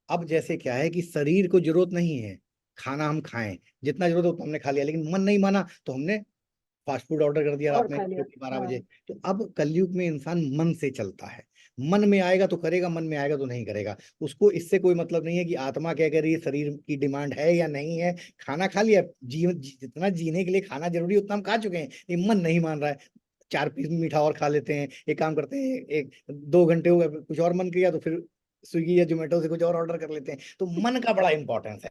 Speaker 2: अब जैसे क्या है कि शरीर को जरूरत नहीं है खाना हम खाएं, जितना जरूरत हो उतना हमने खा लिया, लेकिन मन नहीं माना तो हमने फास्ट फूड ऑर्डर कर दिया
Speaker 1: और
Speaker 2: रात में
Speaker 1: खा लिया।
Speaker 2: 12
Speaker 1: हाँ।
Speaker 2: बजे। तो अब कलयुग में इंसान मन से चलता है, मन में आएगा तो करेगा, मन में आएगा तो नहीं करेगा। उसको इससे कोई मतलब नहीं है कि आत्मा क्या कह रही है, शरीर की डिमांड है या नहीं है। खाना खा लिया, जीवन जितना जीने के लिए खाना जरूरी है उतना हम खा चुके हैं, ये मन नहीं मान रहा है। 4 पीस मीठा और खा लेते हैं, एक काम करते हैं, एक 2 घंटे हो गए, कुछ और मन किया तो फिर स्विगी या जोमेटो से कुछ और ऑर्डर कर लेते हैं। तो मन का बड़ा इंपॉर्टेंस है।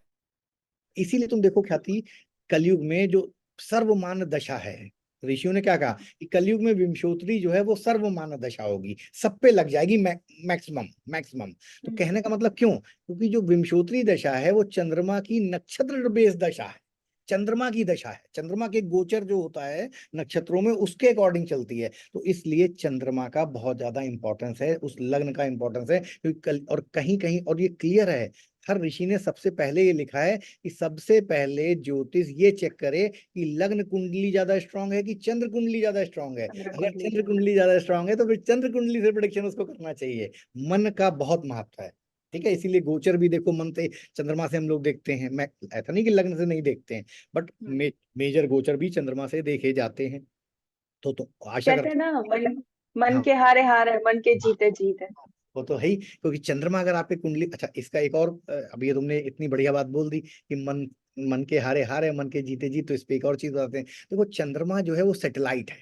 Speaker 2: इसीलिए तुम देखो ख्याति, कलयुग में जो सर्वमान्य दशा है, ऋषियों ने क्या कहा कि कलयुग में विंशोत्तरी जो है वो सर्वमान्य दशा होगी, सब पे लग जाएगी, मैक्सिमम मैक्सिमम। तो
Speaker 1: हम्म।
Speaker 2: कहने का मतलब क्यों, क्योंकि जो विंशोत्तरी दशा है वो चंद्रमा की नक्षत्र बेस्ड दशा है, चंद्रमा की दशा है, चंद्रमा के गोचर जो होता है नक्षत्रों में उसके अकॉर्डिंग चलती है। तो इसलिए चंद्रमा का बहुत ज्यादा इंपॉर्टेंस है, उस लग्न का इंपॉर्टेंस है, क्योंकि कल और कहीं कहीं और ये क्लियर है, हर ऋषि ने सबसे पहले ये लिखा है कि सबसे पहले ज्योतिष ये चेक करे कि लग्न कुंडली ज्यादा स्ट्रांग है कि चंद्र कुंडली ज्यादा स्ट्रांग है।
Speaker 1: चंद्र
Speaker 2: अगर
Speaker 1: कुंडली
Speaker 2: चंद्र
Speaker 1: ज्यादा।
Speaker 2: कुंडली ज्यादा स्ट्रांग है तो फिर चंद्र कुंडली से प्रेडिक्शन उसको करना चाहिए। मन का बहुत महत्व है, ठीक है। इसीलिए गोचर भी देखो मन से, चंद्रमा से हम लोग देखते हैं, मैं ऐसा नहीं कि लग्न से नहीं देखते हैं, बट
Speaker 1: हम्म।
Speaker 2: मेजर गोचर भी चंद्रमा से देखे जाते हैं। तो आशा
Speaker 1: कहते
Speaker 2: करता
Speaker 1: हैं ना, मन
Speaker 2: हूँ।
Speaker 1: मन
Speaker 2: हाँ,
Speaker 1: के हारे हार है, मन के जीते जीत है।
Speaker 2: वो तो है ही, क्योंकि चंद्रमा अगर आपकी कुंडली, अच्छा इसका एक और अब ये तुमने इतनी बढ़िया बात बोल दी कि मन मन के हारे हारे मन के जीते जीत, तो इस पे एक और चीज बताते हैं। देखो चंद्रमा जो है वो सैटेलाइट है,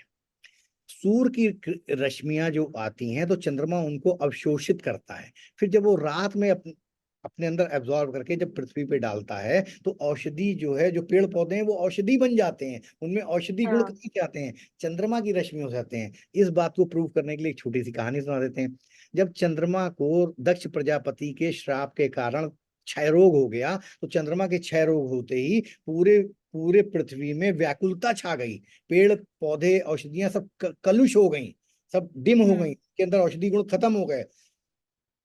Speaker 2: सूर्य की रश्मियां जो आती हैं तो चंद्रमा उनको अवशोषित करता है, फिर जब वो रात में अपने अंदर एब्जॉर्ब करके जब पृथ्वी पे डालता है तो औषधि जो है, जो पेड़ पौधे हैं वो औषधि बन जाते हैं, उनमें औषधि गुण
Speaker 1: हाँ।
Speaker 2: कहाँ से आते हैं, चंद्रमा की रश्मियों से आते हैं। इस बात को प्रूव करने के लिए एक छोटी सी कहानी सुना देते हैं। जब चंद्रमा को दक्ष प्रजापति के श्राप के कारण क्षय रोग हो गया, तो चंद्रमा के क्षय रोग होते ही पूरे पूरे पृथ्वी में व्याकुलता छा गई, पेड़ पौधे औषधियां सब कलुष हो गई, सब डिम हो गई,
Speaker 1: हम्म।
Speaker 2: के अंदर औषधि गुण खत्म हो गए।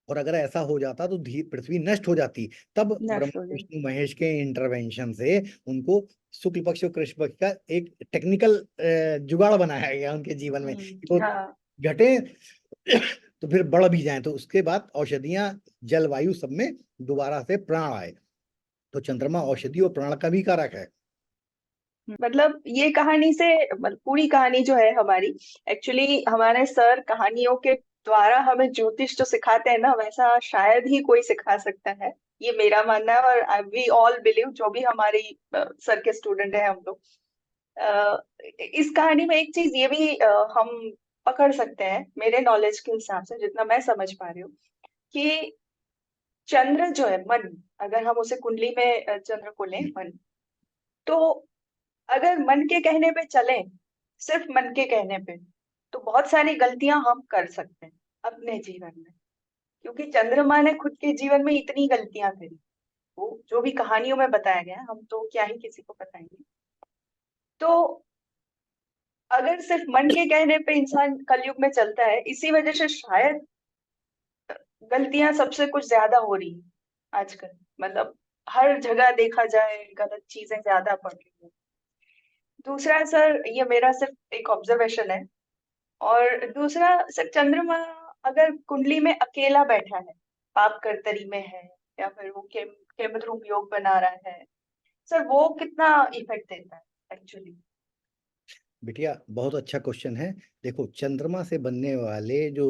Speaker 2: और अगर ऐसा हो जाता तो पृथ्वी नष्ट हो जाती। तब
Speaker 1: नष्ट हो
Speaker 2: ब्रह्मा
Speaker 1: गई।
Speaker 2: विष्णु महेश के इंटरवेंशन से उनको शुक्ल पक्ष और कृष्ण पक्ष का एक टेक्निकल जुगाड़ बनाया गया उनके जीवन में कि वो
Speaker 1: हाँ।
Speaker 2: घटे तो फिर बढ़ भी जाए, तो उसके बाद औषधियां, जलवायु सब में दोबारा से प्राण आए। तो चंद्रमा औषधि और प्राण का भी कारक है।
Speaker 1: मतलब ये कहानी से, मतलब पूरी कहानी जो है हमारी, एक्चुअली हमारे सर कहानियों के द्वारा हमें ज्योतिष जो सिखाते हैं ना, वैसा शायद ही कोई सिखा सकता है। ये मेरा मानना है, और वी ऑल बिलीव, जो भी हमारी सर के स्टूडेंट हैं हम लोग। अ, इस कहानी में एक चीज ये भी हम पकड़ सकते हैं, मेरे नॉलेज के हिसाब से जितना मैं समझ पा रही हूँ, कि चंद्र जो है मन, अगर हम उसे कुंडली में चंद्र को लें मन, तो अगर मन के कहने पे चले, सिर्फ मन के कहने पे, तो बहुत सारी गलतियां हम कर सकते हैं अपने जीवन में। क्योंकि चंद्रमा ने खुद के जीवन में इतनी गलतियां करी, वो जो भी कहानियों में बताया गया है, हम तो क्या ही किसी को बताएंगे। तो अगर सिर्फ मन के कहने पे इंसान कलयुग में चलता है, इसी वजह से शायद गलतियां सबसे कुछ ज्यादा हो रही है आजकल। मतलब हर जगह देखा जाए गलत चीजें ज्यादा बढ़ रही है। दूसरा सर, ये मेरा सिर्फ एक ऑब्जर्वेशन है, और दूसरा सर, चंद्रमा अगर कुंडली में अकेला बैठा है, पाप कर्तरी में है, या फिर वो केमद्रुम योग बना रहा है, सर वो कितना इफेक्ट देता है एक्चुअली?
Speaker 2: बिटिया बहुत अच्छा क्वेश्चन है। देखो चंद्रमा से बनने वाले जो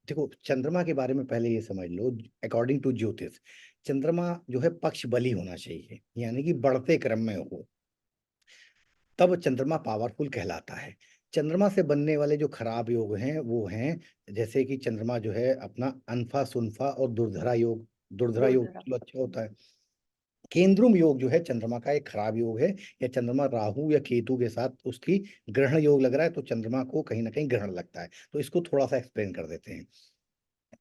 Speaker 2: देखो चंद्रमा के बारे में पहले ये समझ लो, अकॉर्डिंग टू ज्योतिष चंद्रमा जो है पक्ष बली होना चाहिए, यानी कि बढ़ते क्रम में हो, तब चंद्रमा पावरफुल कहलाता है। चंद्रमा से बनने वाले जो खराब योग हैं वो हैं, जैसे कि चंद्रमा जो है अपना अनफा सुनफा और दुर्धरा योग, दुर्धरा योग
Speaker 1: दुर्धरा।
Speaker 2: तो अच्छा होता है। केंद्रुम योग जो है चंद्रमा का एक खराब योग है, या चंद्रमा राहु या केतु के साथ उसकी ग्रहण योग लग रहा है तो चंद्रमा को कहीं ना कहीं ग्रहण लगता है। तो इसको थोड़ा सा एक्सप्लेन कर देते हैं।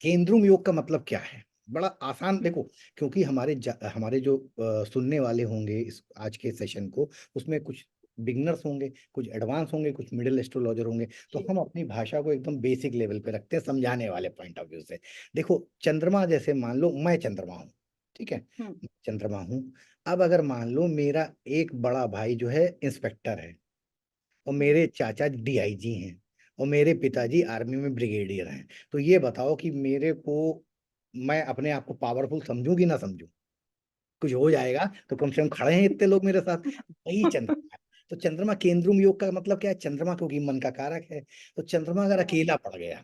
Speaker 2: केंद्रुम योग का मतलब क्या है, बड़ा आसान देखो, क्योंकि हमारे जो सुनने वाले होंगे इस आज के सेशन को, उसमें कुछ बिगनर्स होंगे, कुछ एडवांस होंगे, कुछ मिडिल एस्ट्रोलॉजर होंगे, तो
Speaker 1: जी।
Speaker 2: हम अपनी भाषा को एकदम बेसिक लेवल पे रखते हैं समझाने वाले पॉइंट ऑफ व्यू से। देखो चंद्रमा, जैसे मान लो मैं चंद्रमा हूँ, ठीक है,
Speaker 1: हम्म।
Speaker 2: चंद्रमा हूँ। अब अगर मान लो मेरा एक बड़ा भाई जो है इंस्पेक्टर है, और
Speaker 1: हम्म।
Speaker 2: मेरे चाचा डीआईजी हैं, और मेरे
Speaker 1: हम्म।
Speaker 2: पिताजी आर्मी में ब्रिगेडियर हैं, तो ये बताओ कि मेरे को, मैं अपने आप को पावरफुल समझूं कि ना समझूं। कुछ हो जाएगा तो कम से कम खड़े हैं इतने लोग मेरे साथ, वही चंद्रमा है। तो चंद्रमा केंद्रुम योग का मतलब क्या है? चंद्रमा क्योंकि मन का कारक है, तो चंद्रमा अगर
Speaker 1: हाँ।
Speaker 2: अकेला पड़ गया,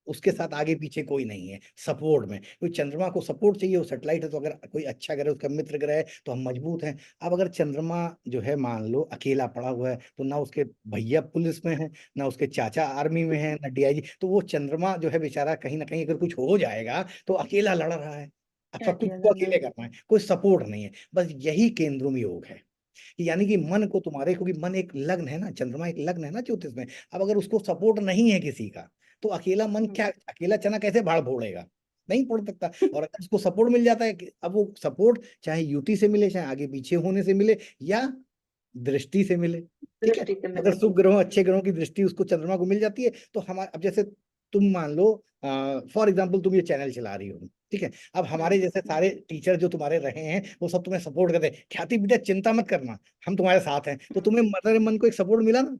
Speaker 2: उसके साथ आगे पीछे कोई नहीं है सपोर्ट में, क्योंकि चंद्रमा को सपोर्ट चाहिए, वो सेटेलाइट है, तो अगर कोई अच्छा ग्रह उसका मित्र ग्रह है तो हम मजबूत हैं। अब अगर चंद्रमा जो है मान लो अकेला पड़ा हुआ है, तो ना उसके भैया पुलिस में है, ना उसके चाचा आर्मी में है, ना डीआईजी, तो वो चंद्रमा जो है बेचारा कहीं ना कहीं अगर कुछ हो जाएगा तो अकेला लड़ रहा है। अब सब कुछ
Speaker 1: अकेला
Speaker 2: को अकेले
Speaker 1: लड़।
Speaker 2: करना है, कोई सपोर्ट नहीं है। बस यही केंद्रुम योग है कि यानी कि मन को तुम्हारे, क्योंकि मन एक लग्न है ना, चंद्रमा एक लग्न है ना ज्योतिष में। अब अगर उसको सपोर्ट नहीं है किसी का, तो अकेला मन क्या, अकेला चना कैसे भाड़ फोड़ेगा? नहीं फोड़ सकता। और अगर उसको सपोर्ट मिल जाता है अब वो सपोर्ट चाहे युति से मिले, चाहे आगे पीछे होने से मिले, या दृष्टि से मिले, ठीक है।
Speaker 1: दृष्टि से
Speaker 2: अगर
Speaker 1: मिले।
Speaker 2: शुभ ग्रहों अच्छे ग्रहों की दृष्टि उसको चंद्रमा को मिल जाती है, तो हमारे अब जैसे तुम मान लो, फॉर एग्जाम्पल तुम ये चैनल चला रही हो, ठीक है, अब हमारे जैसे सारे टीचर जो तुम्हारे रहे हैं वो सब तुम्हें सपोर्ट करते हैं, ख्याति बेटा चिंता मत करना, हम तुम्हारे साथ हैं, तो तुम्हें मदर मन को एक सपोर्ट मिला ना।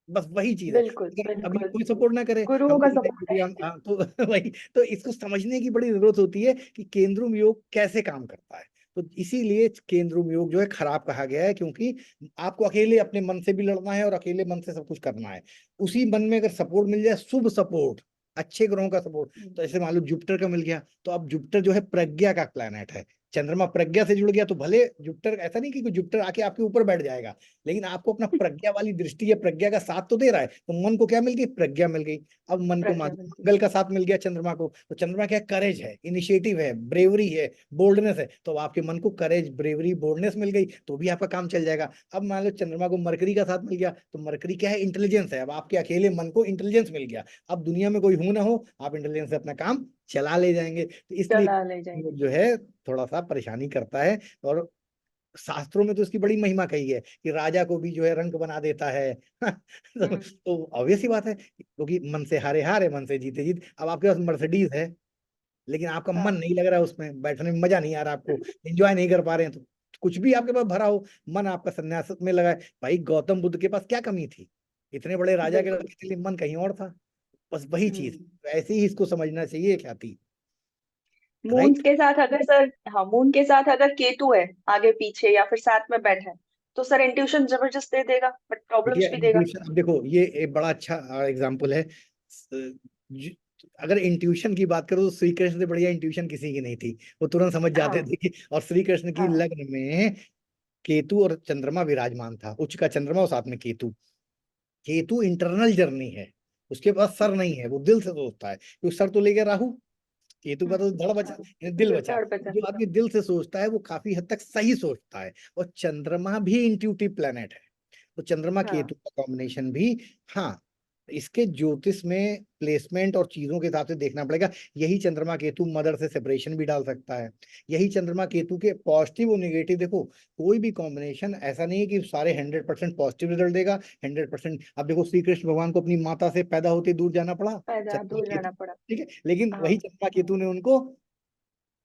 Speaker 2: बस वही चीज है।
Speaker 1: बिल्कुल
Speaker 2: अगर अभी
Speaker 1: बिल्कुल।
Speaker 2: कोई सपोर्ट ना करे,
Speaker 1: गुरुओं
Speaker 2: हम
Speaker 1: का
Speaker 2: तो नहीं
Speaker 1: सपोर्ट
Speaker 2: बेटी, हम तो वही तो इसको समझने की बड़ी जरूरत होती है कि केंद्रुम योग कैसे काम करता है। तो इसीलिए केंद्रुम योग जो है खराब कहा गया है, क्योंकि आपको अकेले अपने मन से भी लड़ना है और अकेले मन से सब कुछ करना है। उसी मन में अगर सपोर्ट मिल जाए, शुभ सपोर्ट, अच्छे ग्रहों का सपोर्ट,
Speaker 1: है।
Speaker 2: तो जैसे मान लो जुपिटर का मिल गया, तो अब जुपिटर जो है प्रज्ञा का प्लैनेट है, चंद्रमा प्रज्ञा से जुड़ गया, तो भले जुपिटर, ऐसा नहीं कि जुपिटर आके आपके ऊपर बैठ जाएगा, लेकिन आपको अपना प्रज्ञा वाली दृष्टि या प्रज्ञा का साथ तो दे रहा है, तो मन को क्या मिल गई? प्रज्ञा मिल गई। अब मन को मान
Speaker 1: प्रज्ञा बिल्कुल।
Speaker 2: मंगल का साथ मिल गया चंद्रमा को, तो चंद्रमा क्या? करेज है, इनिशिएटिव है, ब्रेवरी है, बोल्डनेस है, तो अब आपके मन को करेज, ब्रेवरी, बोल्डनेस मिल गई, तो भी आपका काम चल जाएगा। अब मान लो चंद्रमा को मरकरी का साथ मिल गया, तो मरकरी क्या है? इंटेलिजेंस है। अब आपके अकेले मन को इंटेलिजेंस मिल गया, अब दुनिया में कोई हो ना हो, आप इंटेलिजेंस से अपना काम चला ले जाएंगे। तो इसलिए
Speaker 1: चला ले जाएंगे।
Speaker 2: जो है थोड़ा सा परेशानी करता है। और शास्त्रों में तो इसकी बड़ी महिमा कही है कि राजा को भी जो है रंक बना देता है। तो ऑब्वियस ही बात है, क्योंकि मन से हारे हारे, मन से जीते जीत। अब आपके पास मर्सिडीज है, लेकिन आपका मन
Speaker 1: हाँ।
Speaker 2: नहीं लग रहा है उसमें, बैठने में मजा नहीं आ रहा, आपको एंजॉय नहीं कर पा रहे हैं, तो कुछ भी आपके पास भरा हो, मन आपका संन्यास में लगा है। भाई गौतम बुद्ध के पास क्या कमी थी? इतने बड़े राजा के
Speaker 1: बिल्कुल।
Speaker 2: लड़के के लिए मन कहीं और था। बस वही चीज,
Speaker 1: हम्म।
Speaker 2: ऐसे ही इसको समझना चाहिए ख्याति।
Speaker 1: Moon
Speaker 2: right.
Speaker 1: के साथ अगर सर, हाँ, मून के साथ अगर केतु है आगे पीछे या फिर साथ में बैठा है, तो सर इंट्यूशन जबरदस्त दे देगा बट
Speaker 2: देखिए
Speaker 1: प्रॉब्लम्स भी देगा।
Speaker 2: इंट्यूशन, अब देखो ये एक बड़ा अच्छा एग्जाम्पल है। अगर इंट्यूशन की बात करो तो श्री कृष्ण से बढ़िया इंट्यूशन किसी की नहीं थी, वो तुरंत समझ जाते
Speaker 1: हाँ।
Speaker 2: थे। और श्री कृष्ण की
Speaker 1: हाँ।
Speaker 2: लग्न में केतु और चंद्रमा विराजमान था, उच्च का चंद्रमा और साथ में केतु। केतु इंटरनल जर्नी है, उसके पास सर नहीं है, वो दिल से सोचता है, क्योंकि सर तो ले गया राहु, केतु का तो धड़ बचा,
Speaker 1: हाँ।
Speaker 2: यानी दिल बचा।
Speaker 1: धड़ पे चल।
Speaker 2: जो आदमी दिल से सोचता है वो काफी हद तक सही सोचता है। और चंद्रमा भी इंट्यूटिव प्लेनेट है, तो चंद्रमा
Speaker 1: हाँ।
Speaker 2: केतु का कॉम्बिनेशन भी, हाँ, इसके ज्योतिष में प्लेसमेंट और चीजों के हिसाब से देखना पड़ेगा। यही चंद्रमा केतु मदर से सेपरेशन भी डाल सकता है। यही चंद्रमा केतु के पॉजिटिव और नेगेटिव, देखो कोई भी कॉम्बिनेशन ऐसा नहीं है कि सारे 100% पॉजिटिव रिजल्ट देगा, 100%। अब देखो श्री कृष्ण भगवान को अपनी माता से पैदा होते दूर जाना पड़ा,
Speaker 1: पैदा
Speaker 2: चंद्रमा
Speaker 1: दूर
Speaker 2: केतु,
Speaker 1: जाना पड़ा।
Speaker 2: ठीक है, लेकिन वही
Speaker 1: हाँ।
Speaker 2: चंद्रमा केतु ने उनको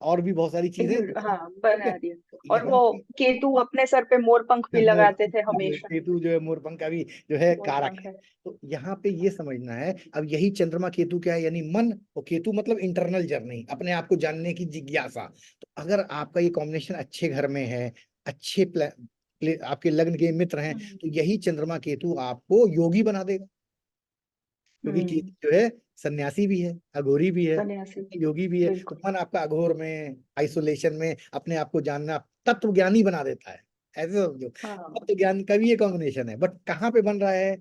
Speaker 2: और भी बहुत सारी चीजें दी,
Speaker 1: हाँ,
Speaker 2: ठीक है।
Speaker 1: बना दिया।
Speaker 2: तो
Speaker 1: और
Speaker 2: यहाँ
Speaker 1: वो
Speaker 2: पे
Speaker 1: केतु अपने सर पे मोर पंख भी
Speaker 2: मोर,
Speaker 1: लगाते थे हमेशा।
Speaker 2: केतु जो है मोरपंख का भी जो है
Speaker 1: मोर
Speaker 2: कारक
Speaker 1: पंख
Speaker 2: है।
Speaker 1: है।
Speaker 2: तो यहाँ पे ये समझना है। अब यही चंद्रमा केतु क्या है? यानी मन, और केतु मतलब इंटरनल जर्नी, अपने आप को जानने की जिज्ञासा। तो अगर आपका ये कॉम्बिनेशन अच्छे घर में है, अच्छे आपके लग्न के मित्र हैं,
Speaker 1: हम्म।
Speaker 2: तो यही चंद्रमा केतु आपको योगी बना देगा। क्योंकि
Speaker 1: हम्म।
Speaker 2: केतु जो है सन्यासी भी है, अघोरी भी है,
Speaker 1: सन्यासी।
Speaker 2: योगी भी है। तो
Speaker 1: बिल्कुल।
Speaker 2: मन आपका अघोर में, आइसोलेशन में अपने आप को जानना, तत्व ज्ञानी बना देता है। ऐसे समझो,
Speaker 1: हाँ।
Speaker 2: तत्व ज्ञान का भी ये कॉम्बिनेशन है, बट कहाँ पे बन रहा है,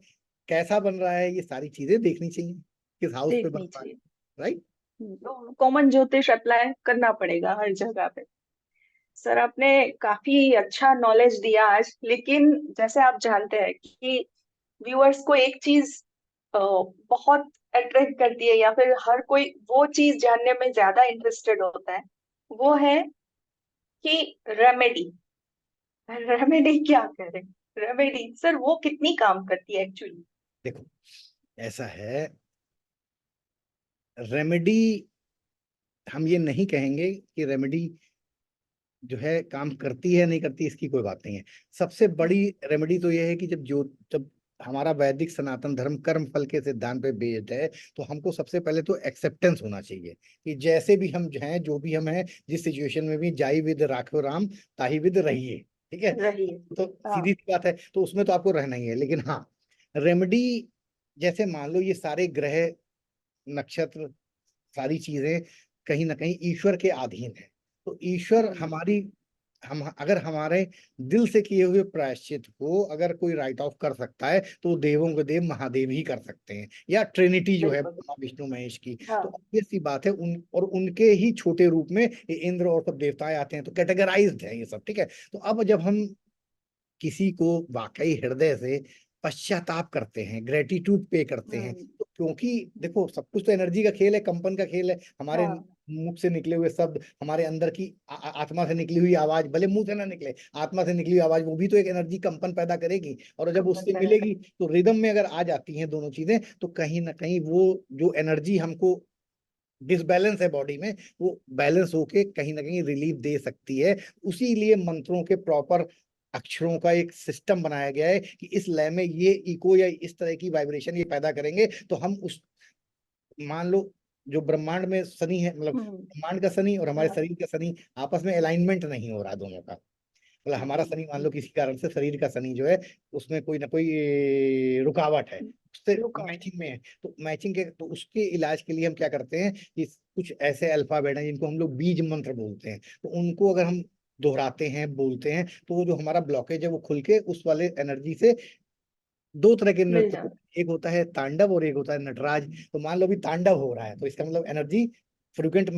Speaker 2: कैसा बन रहा है, ये सारी चीजें देखनी चाहिए, किस हाउस पे बन
Speaker 1: देखनी
Speaker 2: रहा है।
Speaker 1: चाहिए।
Speaker 2: राइट।
Speaker 1: तो कॉमन ज्योतिष अप्लाई करना पड़ेगा हर जगह पे। सर आपने काफी अच्छा नॉलेज दिया आज, लेकिन जैसे आप जानते हैं कि व्यूअर्स को एक चीज बहुत अट्रैक्ट करती है, या फिर हर कोई वो चीज जानने में ज्यादा इंटरेस्टेड होता है, वो है कि रेमेडी। रेमेडी क्या करें? रेमेडी सर वो कितनी काम करती है एक्चुअली?
Speaker 2: देखो ऐसा है, रेमेडी, हम ये नहीं कहेंगे कि रेमेडी जो है काम करती है नहीं करती, इसकी कोई बात नहीं है। सबसे बड़ी रेमेडी तो यह है कि जब हमारा वैदिक सनातन धर्म कर्म फल के सिद्धांत पे बेस्ड है, तो हमको सबसे पहले तो एक्सेप्टेंस होना चाहिए कि जैसे भी हम हैं, जो भी हम हैं, जिस सिचुएशन में भी, जाई विद राखो राम ताही विद रहिए। ठीक है,
Speaker 1: रही है।
Speaker 2: तो
Speaker 1: हाँ।
Speaker 2: सीधी सी बात है, तो उसमें तो आपको रहना ही है। लेकिन हाँ, रेमेडी, जैसे मान लो ये सारे ग्रह, नक्षत्र, सारी चीजें कहीं ना कहीं ईश्वर के अधीन है। तो ईश्वर
Speaker 1: हम्म।
Speaker 2: हमारी, हम अगर हमारे दिल से किए हुए प्रायश्चित को अगर कोई राइट ऑफ कर सकता है, तो देवों के देव महादेव ही कर सकते हैं, या ट्रिनिटी जो है
Speaker 1: बिल्कुल।
Speaker 2: ब्रह्मा विष्णु महेश की। तो
Speaker 1: हाँ।
Speaker 2: ऑब्वियस सी बात है, उन और उनके ही छोटे रूप में ये इंद्र और सब देवताएं आते हैं, तो कैटेगराइज्ड है ये सब, ठीक है। तो अब जब हम किसी को वाकई हृदय से पश्चाताप करते हैं, ग्रेटिट्यूड पे करते हैं,
Speaker 1: हम्म।
Speaker 2: तो क्योंकि देखो सब कुछ तो एनर्जी का खेल है, कंपन का खेल है। हमारे
Speaker 1: हाँ।
Speaker 2: मुख से निकले हुए शब्द, हमारे अंदर की आत्मा से निकली हुई आवाज, भले मुंह से ना निकले, आत्मा से निकली हुई आवाज, वो भी तो एक एनर्जी कंपन पैदा करेगी। और जब
Speaker 1: कंपन
Speaker 2: उससे
Speaker 1: पैदा
Speaker 2: मिलेगी,
Speaker 1: कर।
Speaker 2: तो रिदम में अगर आ जाती हैं दोनों चीजें, तो कहीं ना कहीं वो जो एनर्जी हमको डिसबैलेंस है बॉडी में, वो बैलेंस होके कहीं ना कहीं रिलीफ दे सकती है। उसी लिए मंत्रों के प्रॉपर अक्षरों का एक सिस्टम बनाया गया है कि इस लय में ये इको या इस तरह की वाइब्रेशन ये पैदा करेंगे, तो हम उस, मान लो जो ब्रह्मांड में शनि है, मतलब
Speaker 1: हम्म।
Speaker 2: ब्रह्मांड का शनि और हमारे
Speaker 1: हाँ।
Speaker 2: शरीर का शनि आपस में अलाइनमेंट नहीं हो रहा दोनों का। मतलब हमारा शनि मान लो किसी कारण से, शरीर का शनि जो है उसमें कोई ना कोई रुकावट है, उससे
Speaker 1: रुका है।
Speaker 2: मैचिंग में है। तो मैचिंग के, तो उसके इलाज के लिए हम क्या करते हैं कि कुछ ऐसे अल्फाबेट हैं जिनको हम लोग बीज मंत्र बोलते हैं, तो उनको अगर हम दोहराते हैं, बोलते हैं, तो वो जो हमारा ब्लॉकेज है वो खुल के उस वाले एनर्जी से, दो तरह के
Speaker 1: मिल
Speaker 2: नृत्य,
Speaker 1: जाता।
Speaker 2: एक होता है तांडव और एक होता है नटराज। तो मान लो अभी तांडव हो रहा है, तो इसका मतलब एनर्जी फ्रिक्वेंट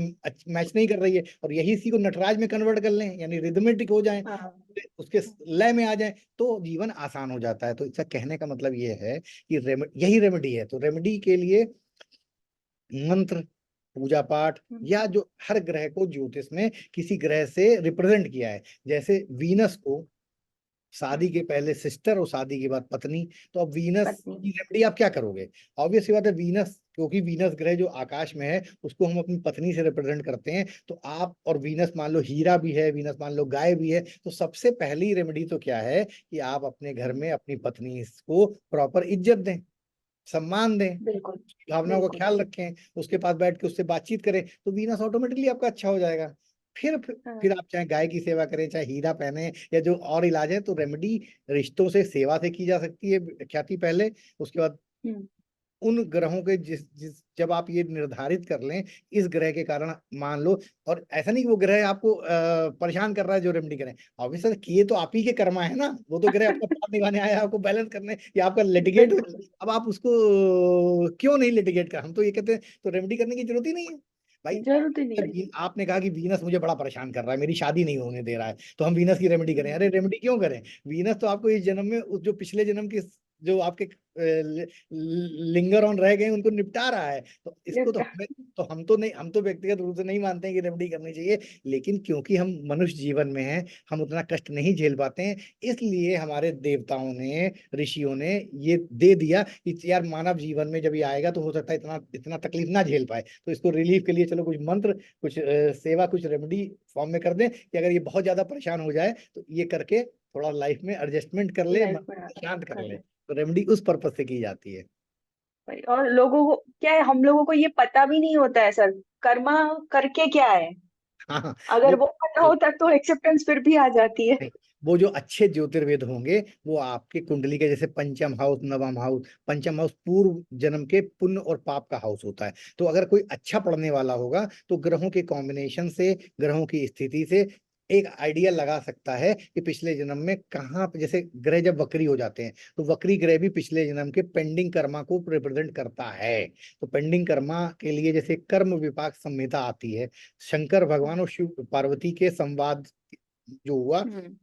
Speaker 2: मैच नहीं कर रही है, और यही इसी को नटराज में कन्वर्ट कर लें, यानी रिदमेटिक हो जाए,
Speaker 1: हाँ।
Speaker 2: उसके लय में आ जाए, तो जीवन आसान हो जाता है। तो इसका कहने का मतलब ये है कि यही रेमेडी है। तो रेमेडी के लिए मंत्र, पूजा पाठ, या
Speaker 1: हम्म।
Speaker 2: जो हर ग्रह को ज्योतिष में किसी ग्रह से रिप्रेजेंट किया है, जैसे वीनस को शादी
Speaker 1: हम्म।
Speaker 2: के पहले सिस्टर और शादी के बाद पत्नी, तो अब वीनस
Speaker 1: पत्नी।
Speaker 2: की रेमेडी आप क्या करोगे? ऑब्वियस सी बात है, वीनस, क्योंकि वीनस ग्रह जो आकाश में है उसको हम अपनी पत्नी से रिप्रेजेंट करते हैं। तो आप, और वीनस मान लो हीरा भी है, वीनस मान लो गाय भी है, तो सबसे पहली रेमेडी तो क्या है कि आप अपने घर में अपनी पत्नी को प्रॉपर इज्जत दें, सम्मान दें,
Speaker 1: बिल्कुल।
Speaker 2: भावनाओं का
Speaker 1: बिल्कुल।
Speaker 2: ख्याल रखें, उसके पास बैठ के उससे बातचीत करें, तो वीनस ऑटोमेटिकली आपका अच्छा हो जाएगा। फिर
Speaker 1: हाँ।
Speaker 2: आप चाहे गाय की सेवा करें, चाहे हीरा पहने, या जो और इलाज है। तो रेमेडी रिश्तों से, सेवा से की जा सकती है, ख्याति पहले, उसके बाद
Speaker 1: हम्म।
Speaker 2: उन ग्रहों के जिस जिस जब आप ये निर्धारित कर लें इस ग्रह के कारण, मान लो, और ऐसा नहीं कि वो ग्रह आपको परेशान कर रहा है जो रेमेडी करें, ऑब्वियसली किए तो आप ही के कर्मा है ना, वो तो ग्रह आपका पाप निभाने आया है, आपको बैलेंस करने, या आपका लिटिगेट।
Speaker 1: बिल्कुल।
Speaker 2: अब आप उसको क्यों नहीं लिटिगेट कर, हम तो ये कहते हैं, तो रेमेडी करने की जरूरत ही नहीं है भाई।
Speaker 1: जरूरत ही नहीं है।
Speaker 2: आपने कहा कि वीनस मुझे बड़ा परेशान कर रहा है, मेरी शादी नहीं होने दे रहा है, तो हम वीनस की रेमेडी करें। अरे रेमेडी क्यों करें? वीनस तो आपको इस जन्म में, उस जो पिछले जन्म के जो आपके लिंगर ऑन रह गए उनको निपटा रहा है। तो इसको तो
Speaker 1: निपटा।
Speaker 2: हमें, तो हम तो व्यक्तिगत रूप से नहीं मानते हैं कि रेमेडी करनी चाहिए, लेकिन क्योंकि हम मनुष्य जीवन में हैं, हम उतना कष्ट नहीं झेल पाते हैं, इसलिए हमारे देवताओं ने, ऋषियों ने ये दे दिया कि यार मानव जीवन में जब ये आएगा तो हो सकता है इतना इतना तकलीफ ना झेल पाए, तो इसको रिलीफ के लिए चलो कुछ मंत्र, कुछ सेवा, कुछ रेमेडी फॉर्म में कर दें, कि अगर ये बहुत ज्यादा परेशान हो जाए तो ये करके थोड़ा लाइफ में एडजस्टमेंट कर ले, मन
Speaker 1: लाइफ
Speaker 2: को
Speaker 1: बढ़ाता
Speaker 2: शांत कर
Speaker 1: कर
Speaker 2: ले।
Speaker 1: ले।
Speaker 2: तो रेमेडी उस पर्पज से की जाती है।
Speaker 1: भाई, और लोगों को क्या है, हम लोगों को ये पता भी नहीं होता है सर, कर्मा करके क्या है।
Speaker 2: हाँ हाँ।
Speaker 1: अगर
Speaker 2: वो
Speaker 1: वो पता होता तो एक्सेप्टेंस फिर भी आ जाती है।
Speaker 2: नहीं, वो जो अच्छे ज्योतिर्वेद होंगे वो आपके कुंडली के, जैसे पंचम हाउस, नवम हाउस, पंचम हाउस पूर्व जन्म के पुण्य और पाप का हाउस होता है। तो अगर कोई अच्छा पढ़ने वाला होगा तो ग्रहों के कॉम्बिनेशन से, ग्रहों की स्थिति से एक आइडिया लगा सकता है कि पिछले जन्म में कहाँ पे, जैसे ग्रह जब वक्री हो जाते हैं, तो वक्री ग्रह भी पिछले जन्म के पेंडिंग कर्मा को रिप्रेजेंट करता है। तो पेंडिंग कर्मा के लिए जैसे कर्म विपाक संहिता आती है, शंकर भगवान और शिव पार्वती के संवाद जो हुआ,
Speaker 1: हम्म।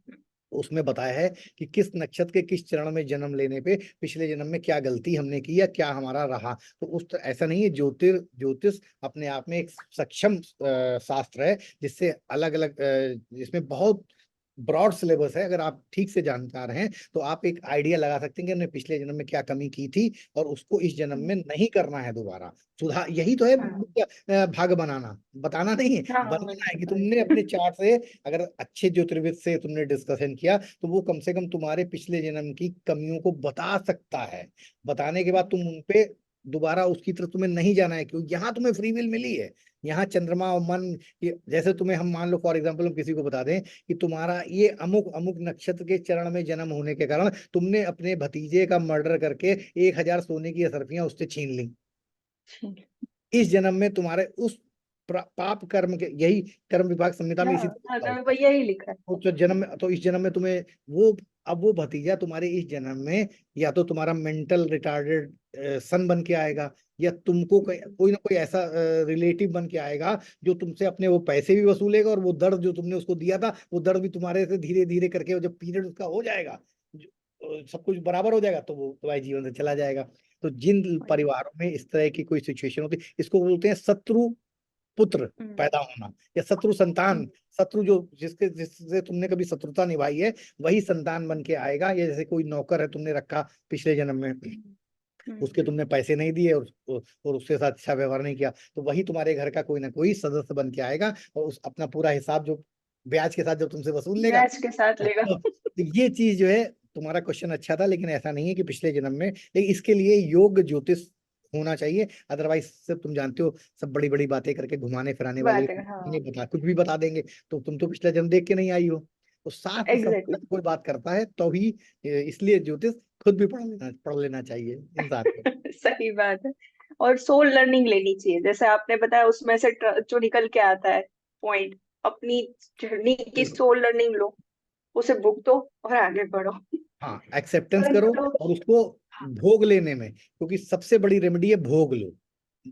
Speaker 2: उसमें बताया है कि किस नक्षत्र के किस चरण में जन्म लेने पे पिछले जन्म में क्या गलती हमने की या क्या हमारा रहा। तो ऐसा नहीं है, ज्योतिष अपने आप में एक सक्षम शास्त्र है, जिससे अलग अलग, जिसमें बहुत ब्रॉड सिलेबस है। अगर आप ठीक से जानकार हैं तो आप एक आइडिया लगा सकते हैं कि हमने पिछले जन्म में क्या कमी की थी, और उसको इस जन्म में नहीं करना है दोबारा, सुधार। यही तो है
Speaker 1: हाँ।
Speaker 2: भाग बनाना, बताना नहीं है,
Speaker 1: हाँ। हाँ,
Speaker 2: बनाना है कि तुमने अपने
Speaker 1: बिल्कुल।
Speaker 2: चार्ट से, अगर अच्छे ज्योतिर्विद से तुमने डिस्कशन किया, तो वो कम से कम तुम्हारे पिछले जन्म की कमियों को बता सकता है। बताने के बाद तुम उनपे दोबारा उसकी तरफ तुम्हें नहीं जाना है, क्योंकि यहाँ तुम्हें फ्री विल मिली है, यहाँ चंद्रमा और मन, जैसे तुम्हें हम मान लो फॉर एग्जाम्पल हम किसी को बता दें कि तुम्हारा ये अमुक अमुक नक्षत्र के चरण में जन्म होने के कारण तुमने अपने भतीजे का मर्डर करके 1,000 सोने की असरफियां उससे छीन ली, इस जन्म में तुम्हारे उस पाप कर्म के, यही कर्म विभाग संहिता में इसी
Speaker 1: हाँ
Speaker 2: तरह
Speaker 1: तो यही लिखा है।
Speaker 2: तो जन्म में, तो इस जन्म में तुम्हें वो, अब वो भतीजा तुम्हारे इस जन्म में या तो तुम्हारा मेंटल रिटार्डेड सन बन के आएगा, या तुमको कोई ना कोई ऐसा रिलेटिव बन के आएगा जो तुमसे अपने वो पैसे भी वसूलेगा, और वो दर्द जो तुमने उसको दिया था वो दर्द भी तुम्हारे से धीरे धीरे करके जब पीरियड उसका हो जाएगा, सब कुछ बराबर हो जाएगा, तो वो तुम्हारे जीवन से चला जाएगा। तो जिन परिवारों में इस तरह की कोई सिचुएशन होती है, इसको बोलते हैं शत्रु पुत्र पैदा होना, या शत्रु संतान। शत्रु जो जिससे तुमने कभी शत्रुता निभाई है वही संतान बन के आएगा। या जैसे कोई नौकर है तुमने रखा पिछले जन्म में, उसके तुमने पैसे नहीं दिए और उसके साथ अच्छा व्यवहार नहीं किया, तो वही तुम्हारे घर का कोई ना कोई सदस्य बन के आएगा और उस अपना पूरा हिसाब जो ब्याज के साथ जब तुमसे वसूल लेगा।
Speaker 1: मैच के साथ लेगा।
Speaker 2: तो ये चीज जो है, तुम्हारा क्वेश्चन अच्छा था, लेकिन ऐसा नहीं है कि पिछले जन्म में, लेकिन इसके लिए योग ज्योतिष होना चाहिए। अदरवाइज सब तुम जानते हो, सब बड़ी बड़ी बातें करके घुमाने फिराने वाली
Speaker 1: बात है, हाँ।
Speaker 2: नहीं बता, कुछ भी बता देंगे। तो तुम तो पिछला जन्म देख के नहीं आई हो। तो साथ
Speaker 1: एग्जैक्टली।
Speaker 2: संबंध कोई बात करता है तो ही, इसलिए ज्योतिष खुद भी पढ़ लेना चाहिए इंसान को।
Speaker 1: सही बात है। और सोल लर्निंग लेनी चाहिए, जैसे आपने बताया उसमें से जो निकल के आता है पॉइंट, अपनी जर्नी की सोल लर्निंग लो, उसे भुगतो और आगे बढ़ो।
Speaker 2: हाँ, एक्सेप्टेंस करो
Speaker 1: परंतु
Speaker 2: और उसको भोग लेने में, क्योंकि सबसे बड़ी रेमेडी है भोग लो।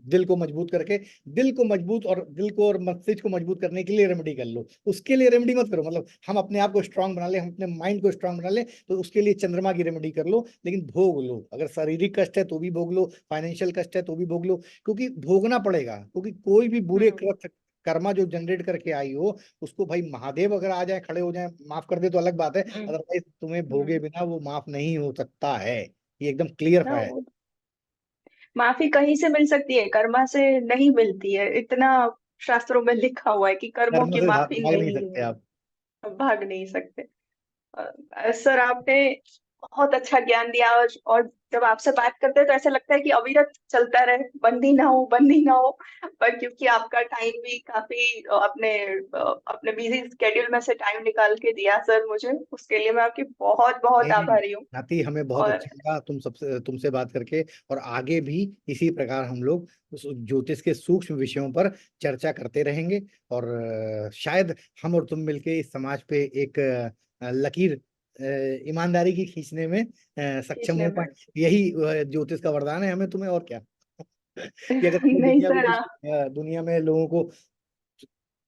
Speaker 2: दिल को मजबूत करके, दिल को मजबूत और दिल को और मस्तिष्क को मजबूत करने के लिए रेमेडी कर लो। उसके लिए रेमेडी मत करो, मतलब हम अपने आप को स्ट्रांग बना ले, हम अपने माइंड को स्ट्रांग बना ले, तो उसके लिए चंद्रमा की रेमेडी कर लो, लेकिन भोग लो। अगर शारीरिक कष्ट है तो भी भोग लो, फाइनेंशियल कष्ट है तो भी भोग लो, क्योंकि भोगना पड़ेगा। क्योंकि कोई भी बुरे
Speaker 1: हम्म,
Speaker 2: कृत्य कर्मा जो जनरेट करके आई हो, उसको भाई महादेव अगर आ जाए, खड़े हो जाए, माफ कर दे तो अलग बात है,
Speaker 1: हम्म,
Speaker 2: अदरवाइज तुम्हें भोगे
Speaker 1: हम्म।
Speaker 2: बिना वो माफ नहीं हो सकता है। ये एकदम क्लियर
Speaker 1: ना
Speaker 2: है।
Speaker 1: माफी कहीं से मिल सकती है, कर्मा से नहीं मिलती है, इतना शास्त्रों में लिखा हुआ है कि कर्मों
Speaker 2: कर्म
Speaker 1: की
Speaker 2: से
Speaker 1: माफी
Speaker 2: भाग नहीं
Speaker 1: नहीं
Speaker 2: सकते
Speaker 1: है।
Speaker 2: आप।
Speaker 1: भाग नहीं सकते। सर आपने बहुत अच्छा ज्ञान दिया, और जब आपसे बात करते हैं तो ऐसा लगता है कि अविरत चलता रहे, बंद ही ना हो, बंद ही ना हो। पर क्योंकि आपका टाइम भी काफी अपने बिजी स्केड्यूल में से टाइम निकाल के दिया सर मुझे, उसके लिए मैं आपकी बहुत बहुत
Speaker 2: नहीं नहीं,
Speaker 1: आभारी हूँ।
Speaker 2: नाती हमें बहुत
Speaker 1: और
Speaker 2: अच्छा लगा तुमसे बात करके। और आगे भी इसी प्रकार हम लोग उस ज्योतिष के सूक्ष्म विषयों पर चर्चा करते रहेंगे। और शायद हम और तुम मिलके इस समाज पे एक लकीर ईमानदारी की खींचने में सक्षम
Speaker 1: खींचने
Speaker 2: हो
Speaker 1: में।
Speaker 2: पाए। यही ज्योतिष का वरदान है हमें तुम्हें, और क्या। कि अगर तुम्हें
Speaker 1: नहीं सर,
Speaker 2: दुनिया में लोगों को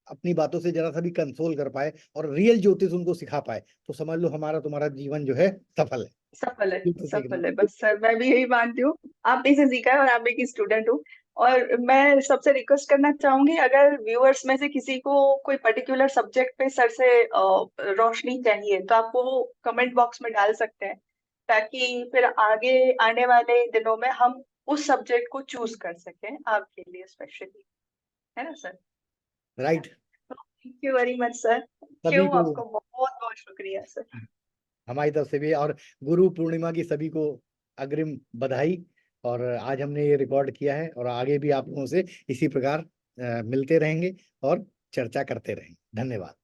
Speaker 2: अपनी बातों से जरा सा भी कंसोल कर पाए और रियल ज्योतिष उनको सिखा पाए, तो समझ लो हमारा तुम्हारा जीवन जो है सफल है।
Speaker 1: सफल है।
Speaker 2: ज्योतिष सीखना।
Speaker 1: सफल है, बस सर मैं भी यही मानती हूँ। आप भी से सीखा है और आप भी की स्टूडेंट हूँ। और मैं सबसे रिक्वेस्ट करना चाहूंगी, अगर व्यूअर्स में से किसी को कोई पर्टिकुलर सब्जेक्ट पे सर से रोशनी चाहिए तो आप वो कमेंट बॉक्स में डाल सकते हैं, ताकि फिर आगे आने वाले दिनों में हम उस सब्जेक्ट को चूज कर सकें आपके लिए स्पेशली, है ना sir?
Speaker 2: Right.
Speaker 1: Thank you very much sir, thank
Speaker 2: सभी
Speaker 1: यू,
Speaker 2: को
Speaker 1: आपका बहुत बहुत शुक्रिया सर।
Speaker 2: हमारी तरफ से भी, और गुरु पूर्णिमा की सभी को अग्रिम बधाई। और आज हमने ये रिकॉर्ड किया है, और आगे भी आप लोगों से इसी प्रकार मिलते रहेंगे और चर्चा करते रहेंगे। धन्यवाद।